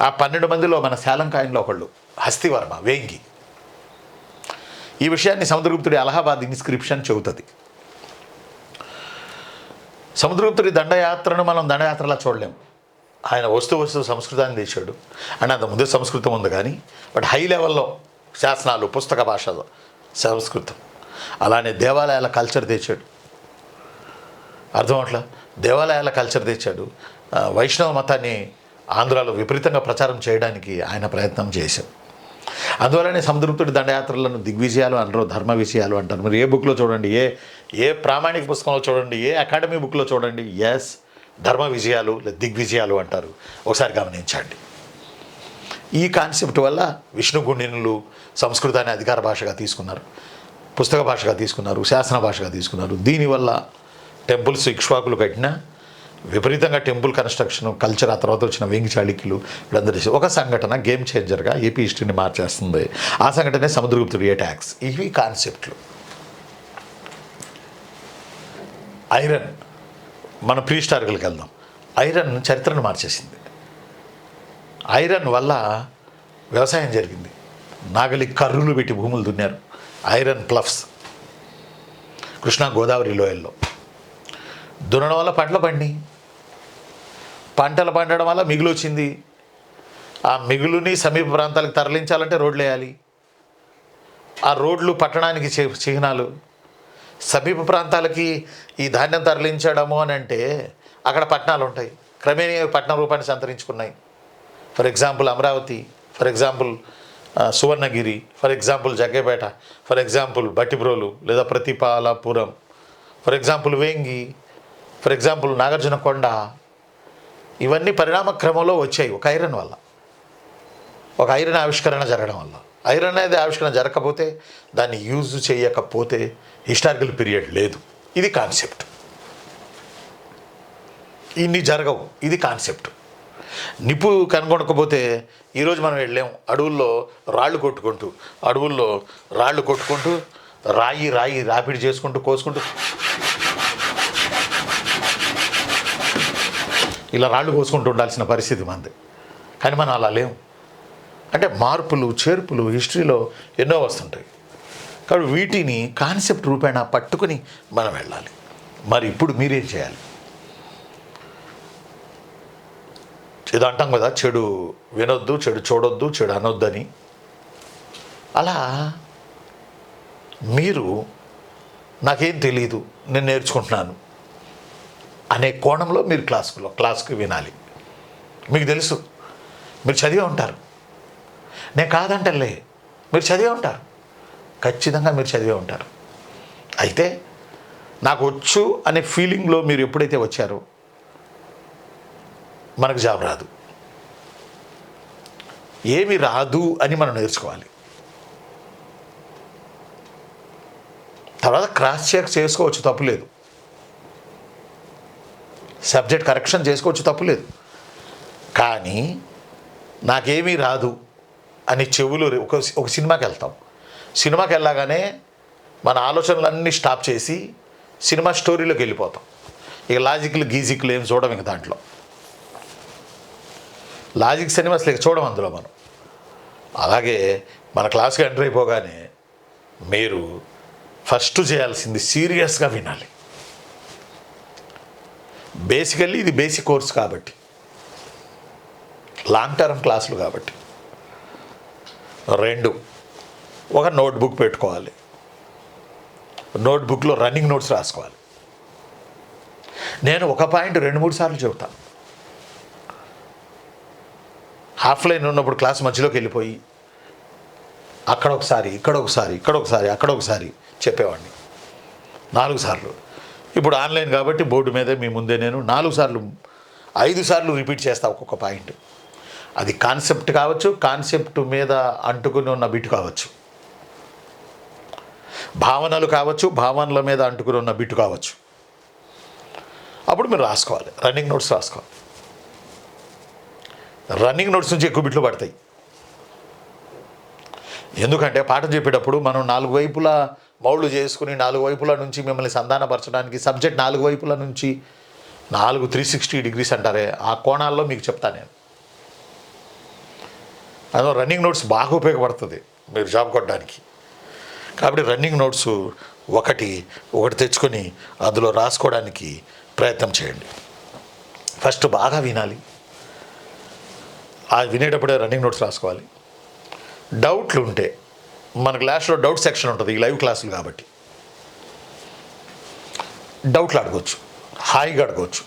ఆ 12 మందిలో మన శాలంకాయంలో ఒకళ్ళు హస్తివర్మ, వేంగి. ఈ విషయాన్ని సముద్రగుప్తుడి అలహాబాద్ ఇన్స్క్రిప్షన్ చెబుతుంది. సముద్రగుప్తుడి దండయాత్రను మనం దండయాత్రలా చూడలేం. ఆయన వస్తూ సంస్కృతాన్ని తెచ్చాడు. అండ్ అంత ముందే సంస్కృతం ఉంది, కానీ బట్ హై లెవెల్లో శాసనాలు, పుస్తక భాషలో సంస్కృతం. అలానే దేవాలయాల కల్చర్ తెచ్చాడు. అర్థం అట్లా దేవాలయాల కల్చర్ తెచ్చాడు. వైష్ణవ మతాన్ని ఆంధ్రాలో విపరీతంగా ప్రచారం చేయడానికి ఆయన ప్రయత్నం చేశాడు. అందువల్లనే సముద్రగుప్తుడి దండయాత్రలను దిగ్విజయాలు అనరు, ధర్మ విజయాలు అంటారు. మీరు ఏ బుక్లో చూడండి, ఏ ప్రామాణిక పుస్తకంలో చూడండి, ఏ అకాడమీ బుక్లో చూడండి, ఎస్ ధర్మ విజయాలు లేదా దిగ్విజయాలు అంటారు. ఒకసారి గమనించండి. ఈ కాన్సెప్ట్ వల్ల విష్ణుగుణినులు సంస్కృతాన్ని అధికార భాషగా తీసుకున్నారు, పుస్తక భాషగా తీసుకున్నారు, శాసన భాషగా తీసుకున్నారు. దీనివల్ల టెంపుల్స్ ఇక్ష్వాకులు కట్టినా విపరీతంగా టెంపుల్ కన్స్ట్రక్షన్ కల్చర్, ఆ తర్వాత వచ్చిన వేంగి చాళుక్యులు వీళ్ళందరూ ఒక సంఘటన గేమ్ చేంజర్గా ఏపీ హిస్టరీని మార్చేస్తుంది. ఆ సంఘటనే సముద్రగుప్తుడి అటాక్స్. ఇవి కాన్సెప్ట్లు. ఐరన్, మన ప్రీ హిస్టారికల్కి వెళ్దాం. ఐరన్ చరిత్రను మార్చేసింది. ఐరన్ వల్ల వ్యవసాయం జరిగింది. నాగలి కర్రులు పెట్టి భూములు దున్నారు. ఐరన్ ప్లఫ్స్ కృష్ణా గోదావరి లోయల్లో దున్నడం వల్ల పంటలు పండడం వల్ల మిగులు వచ్చింది. ఆ మిగులుని సమీప ప్రాంతాలకు తరలించాలంటే రోడ్లు వేయాలి. ఆ రోడ్లు పట్టణానికి చిహ్నాలు. సమీప ప్రాంతాలకి ఈ ధాన్యం తరలించడము అని అంటే అక్కడ పట్టణాలు ఉంటాయి. క్రమేణీ పట్టణ రూపాన్ని సంతరించుకున్నాయి. For example Amaravati, for example Suvarnagiri, for example Jaggayyapeta, for example Bhattiprolu లేదా Pratipalapuram, for example Vengi, for example Nagarjunakonda. ఇవన్నీ పరిణామ క్రమంలో వచ్చాయి ఒక ఐరన్ వల్ల, ఒక ఐరన్ ఆవిష్కరణ జరగడం వల్ల. ఐరన్ అనేది ఆవిష్కరణ జరగకపోతే, దాన్ని యూజ్ చేయకపోతే హిస్టారికల్ పీరియడ్ లేదు. ఇది కాన్సెప్ట్. ఇన్ని జరగవు, ఇది కాన్సెప్ట్. నిప్పు కనుగొనకపోతే ఈరోజు మనం వెళ్ళాం అడవుల్లో రాళ్ళు కొట్టుకుంటూ రాయి రాపిడి చేసుకుంటూ కోసుకుంటూ ఇలా రాళ్ళు కోసుకుంటూ ఉండాల్సిన పరిస్థితి మనది. కానీ మనం అలా లేము. అంటే మార్పులు చేర్పులు హిస్టరీలో ఎన్నో వస్తుంటాయి. కాబట్టి వీటిని కాన్సెప్ట్ రూపేణా పట్టుకుని మనం వెళ్ళాలి. మరి ఇప్పుడు మీరేం చేయాలి? ఇది అంటాం కదా, చెడు వినొద్దు, చెడు చూడొద్దు, చెడు అనొద్దని. అలా మీరు నాకేం తెలియదు, నేను నేర్చుకుంటున్నాను అనే కోణంలో మీరు క్లాస్కి వినాలి. మీకు తెలుసు, మీరు చదివే ఉంటారు. నేను కాదంటలే, మీరు చదివే ఉంటారు. ఖచ్చితంగా మీరు చదివే ఉంటారు. అయితే నాకు వచ్చు అనే ఫీలింగ్లో మీరు ఎప్పుడైతే వచ్చారో మనకు జాబ్ రాదు. ఏమి రాదు అని మనం నేర్చుకోవాలి. తర్వాత క్రాస్ చెక్ చేసుకోవచ్చు, తప్పులేదు. సబ్జెక్ట్ కరెక్షన్ చేసుకోవచ్చు, తప్పులేదు. కానీ నాకేమీ రాదు అని చెవులు ఒక సినిమాకి వెళ్తాం. సినిమాకి వెళ్ళగానే మన ఆలోచనలన్నీ స్టాప్ చేసి సినిమా స్టోరీలోకి వెళ్ళిపోతాం. ఇక లాజిక్లు గీజిక్లు ఏం చూడడం. ఇంక దాంట్లో లాజిక్ సినిమాస్ లేక చూడడం అందులో మనం. అలాగే మన క్లాస్కి ఎంటర్ అయిపోగానే మీరు ఫస్ట్ చేయాల్సింది సీరియస్గా వినాలి. బేసికల్లీ ఇది బేసిక్ కోర్స్ కాబట్టి, లాంగ్ టర్మ్ క్లాసులు కాబట్టి. 2, ఒక నోట్బుక్ పెట్టుకోవాలి. నోట్బుక్లో రన్నింగ్ నోట్స్ రాసుకోవాలి. నేను ఒక పాయింట్ 2-3 సార్లు చెబుతాను. ఆఫ్లైన్ ఉన్నప్పుడు క్లాస్ మధ్యలోకి వెళ్ళిపోయి అక్కడ ఒకసారి ఇక్కడ ఒకసారి ఇక్కడ ఒకసారి అక్కడ ఒకసారి చెప్పేవాడిని 4 సార్లు. ఇప్పుడు ఆన్లైన్ కాబట్టి బోర్డు మీదే మీ ముందే నేను 4 సార్లు 5 సార్లు రిపీట్ చేస్తా ఒక్కొక్క పాయింట్. అది కాన్సెప్ట్ కావచ్చు, కాన్సెప్ట్ మీద అంటుకుని ఉన్న బిట్ కావచ్చు, భావనలు కావచ్చు, భావనల మీద అంటుకుని ఉన్న బిట్ కావచ్చు. అప్పుడు మీరు రాసుకోవాలి, రన్నింగ్ నోట్స్ రాసుకోవాలి. రన్నింగ్ నోట్స్ నుంచి ఎక్కువ బిట్లు పడతాయి. ఎందుకంటే పాఠం చెప్పేటప్పుడు మనం 4 వైపులా మౌళ్ళు చేసుకుని 4 వైపుల నుంచి మిమ్మల్ని సంధానపరచడానికి సబ్జెక్ట్ 4 వైపుల నుంచి 360 డిగ్రీస్ అంటారే ఆ కోణాల్లో మీకు చెప్తాను నేను. అదో రన్నింగ్ నోట్స్ బాగా ఉపయోగపడుతుంది మీరు జాబ్ కొట్టడానికి. కాబట్టి రన్నింగ్ నోట్స్ ఒకటి తెచ్చుకొని అందులో రాసుకోవడానికి ప్రయత్నం చేయండి. ఫస్ట్ బాగా వినాలి, ఆ వినేటప్పుడే రన్నింగ్ నోట్స్ రాసుకోవాలి. డౌట్లు ఉంటే మన క్లాస్లో డౌట్ సెక్షన్ ఉంటుంది, ఈ లైవ్ క్లాసులు కాబట్టి డౌట్లు అడగవచ్చు, హాయిగా అడగవచ్చు.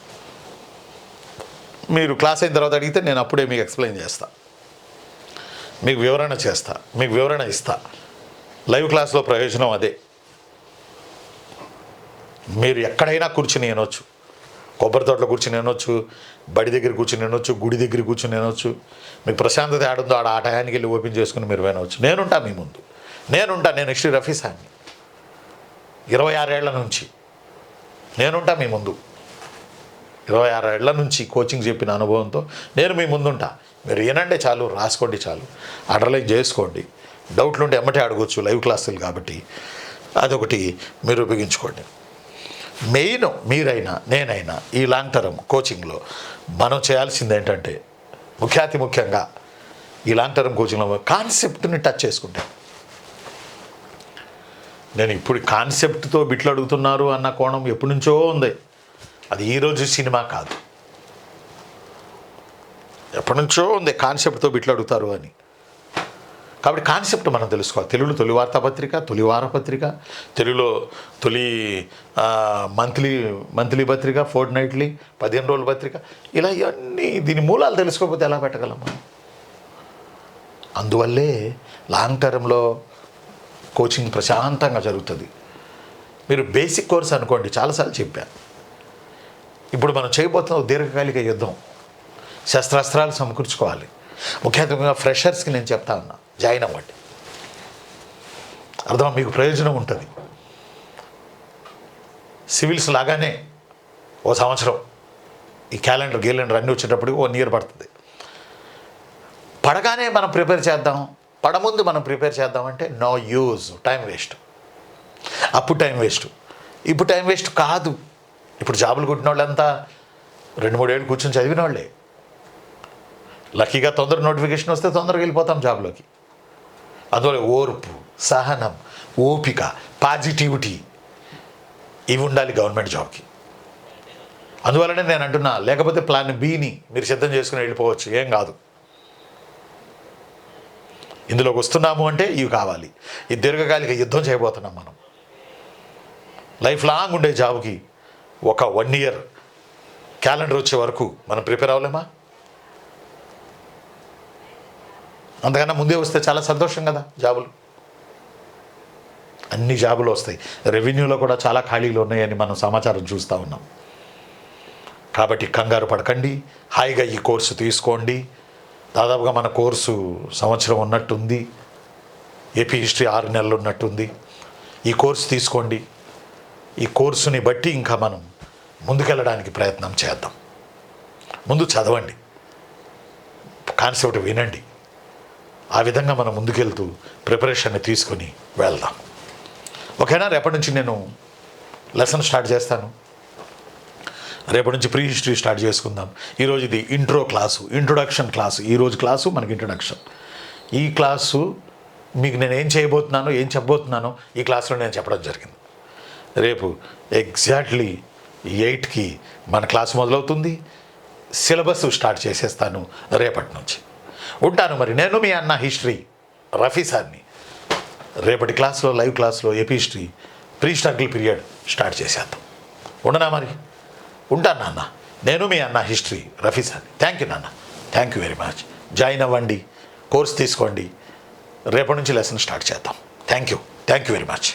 మీరు క్లాస్ అయిన తర్వాత అడిగితే నేను అప్పుడే మీకు ఎక్స్ప్లెయిన్ చేస్తా, మీకు వివరణ చేస్తా, మీకు వివరణ ఇస్తా. లైవ్ క్లాస్లో ప్రయోజనం అదే. మీరు ఎక్కడైనా కూర్చుని వినొచ్చు, కొబ్బరి తోటలో కూర్చుని వినొచ్చు, బడి దగ్గర కూర్చుని వినొచ్చు, గుడి దగ్గర కూర్చుని వినొచ్చు. మీకు ప్రశాంతత ఆడుందో ఆ టయానికి వెళ్ళి ఓపెన్ చేసుకుని మీరు వినవచ్చు. నేనుంటా మీ ముందు, నేను హిస్టరీ రఫీ సార్ని 26 ఏళ్ల నుంచి నేనుంటా మీ ముందు. 26 ఏళ్ల నుంచి కోచింగ్ చెప్పిన అనుభవంతో నేను మీ ముందుంటా. మీరు వినండి చాలు, రాసుకోండి చాలు, అండర్లైన్ చేసుకోండి. డౌట్లు ఉంటే ఎమ్మటే అడగవచ్చు, లైవ్ క్లాసులు కాబట్టి అదొకటి మీరు ఉపయోగించుకోండి. మెయిన్ మీరైనా నేనైనా ఈ లాంగ్ టర్మ్ కోచింగ్లో మనం చేయాల్సింది ఏంటంటే ముఖ్యంగా ఈ లాంగ్ టర్మ్ కోచింగ్లో కాన్సెప్ట్ని టచ్ చేసుకుంటాను. నేను ఇప్పుడు కాన్సెప్ట్తో బిట్లు అడుగుతున్నారు అన్న కోణం ఎప్పటి నుంచో ఉంది. అది ఈరోజు సినిమా కాదు, ఎప్పటి నుంచో ఉంది కాన్సెప్ట్తో బిట్లు అడుగుతారు అని. కాబట్టి కాన్సెప్ట్ మనం తెలుసుకోవాలి. తెలుగులో తొలి వార్తాపత్రిక, తొలి వారపత్రిక, తెలుగులో తొలి మంత్లీ పత్రిక, ఫోర్ట్ నైట్లీ 15 రోజుల పత్రిక, ఇలా ఇవన్నీ దీని మూలాలు తెలుసుకోకపోతే ఎలా పెట్టగలం మనం? అందువల్లే లాంగ్ టర్మ్లో కోచింగ్ ప్రశాంతంగా జరుగుతుంది. మీరు బేసిక్ కోర్స్ అనుకోండి, చాలాసార్లు చెప్పాను. ఇప్పుడు మనం చేయబోతున్న దీర్ఘకాలిక యుద్ధం, శస్త్రాస్త్రాలు సమకూర్చుకోవాలి. ముఖ్యంగా ఫ్రెషర్స్కి నేను చెప్తా ఉన్నా, జాయిన్ అవ్వండి. అర్థం, మీకు ప్రయోజనం ఉంటుంది. సివిల్స్ లాగానే ఓ సంవత్సరం ఈ క్యాలెండర్ అన్నీ వచ్చేటప్పటికి 1 ఇయర్ పడుతుంది. పడగానే మనం ప్రిపేర్ చేద్దాం, పడముందు మనం ప్రిపేర్ చేద్దామంటే నో యూజ్, టైం వేస్ట్. అప్పుడు టైం వేస్ట్, ఇప్పుడు టైం వేస్ట్ కాదు. ఇప్పుడు జాబులు కొట్టిన వాళ్ళంతా 2-3 ఏళ్ళు కూర్చొని చదివిన వాళ్ళే. లక్కీగా తొందర నోటిఫికేషన్ వస్తే తొందరగా వెళ్ళిపోతాం జాబ్లోకి. అందువల్ల ఓర్పు, సహనం, ఓపిక, పాజిటివిటీ ఇవి ఉండాలి గవర్నమెంట్ జాబ్కి. అందువల్లనే నేను అంటున్నా, లేకపోతే ప్లాన్ బిని మీరు సిద్ధం చేసుకుని వెళ్ళిపోవచ్చు, ఏం కాదు. ఇందులోకి వస్తున్నాము అంటే ఇవి కావాలి. ఈ దీర్ఘకాలిక యుద్ధం చేయబోతున్నాం మనం. లైఫ్ లాంగ్ ఉండే జాబ్కి ఒక 1 ఇయర్ క్యాలెండర్ వచ్చే వరకు మనం ప్రిపేర్ అవ్వలేమా? అంతకన్నా ముందే వస్తే చాలా సంతోషం కదా. జాబులు అన్ని జాబులు వస్తాయి. రెవెన్యూలో కూడా చాలా ఖాళీలు ఉన్నాయని మనం సమాచారం చూస్తూ ఉన్నాం. కాబట్టి కంగారు పడకండి, హాయిగా ఈ కోర్సు తీసుకోండి. దాదాపుగా మన కోర్సు సంవత్సరం ఉన్నట్టుంది, ఏపీ హిస్టరీ 6 నెలలు ఉన్నట్టుంది. ఈ కోర్సు తీసుకోండి. ఈ కోర్సుని బట్టి ఇంకా మనం ముందుకెళ్ళడానికి ప్రయత్నం చేద్దాం. ముందు చదవండి, కాన్సెప్ట్ వినండి. ఆ విధంగా మనం ముందుకెళ్తూ ప్రిపరేషన్ని తీసుకొని వెళ్దాం. ఓకేనా? రేపటి నుంచి నేను లెసన్ స్టార్ట్ చేస్తాను. రేపటి నుంచి ప్రీ హిస్టరీ స్టార్ట్ చేసుకుందాం. ఈరోజు ఇది ఇంట్రొడక్షన్ క్లాసు. ఈరోజు క్లాసు మనకి ఇంట్రొడక్షన్. ఈ క్లాసు మీకు నేను ఏం చేయబోతున్నానో, ఏం చెప్పబోతున్నానో ఈ క్లాస్లో నేను చెప్పడం జరిగింది. రేపు ఎగ్జాక్ట్లీ 8కి మన క్లాస్ మొదలవుతుంది. సిలబస్ స్టార్ట్ చేసేస్తాను రేపటి నుంచి. ఉంటాను మరి. నేను మీ అన్న హిస్టరీ రఫీ సార్ని. రేపటి క్లాస్లో, లైవ్ క్లాస్లో AP history pre struggle period start చేసేద్దాం. ఉండనా మరి? ఉంటాను నాన్న. నేను మీ అన్న హిస్టరీ రఫీ సార్ని. థ్యాంక్ యూ నాన్న, thank you very much. Join అవ్వండి, కోర్స్ తీసుకోండి. రేపటి నుంచి లెసన్ స్టార్ట్ చేద్దాం. Thank you very much.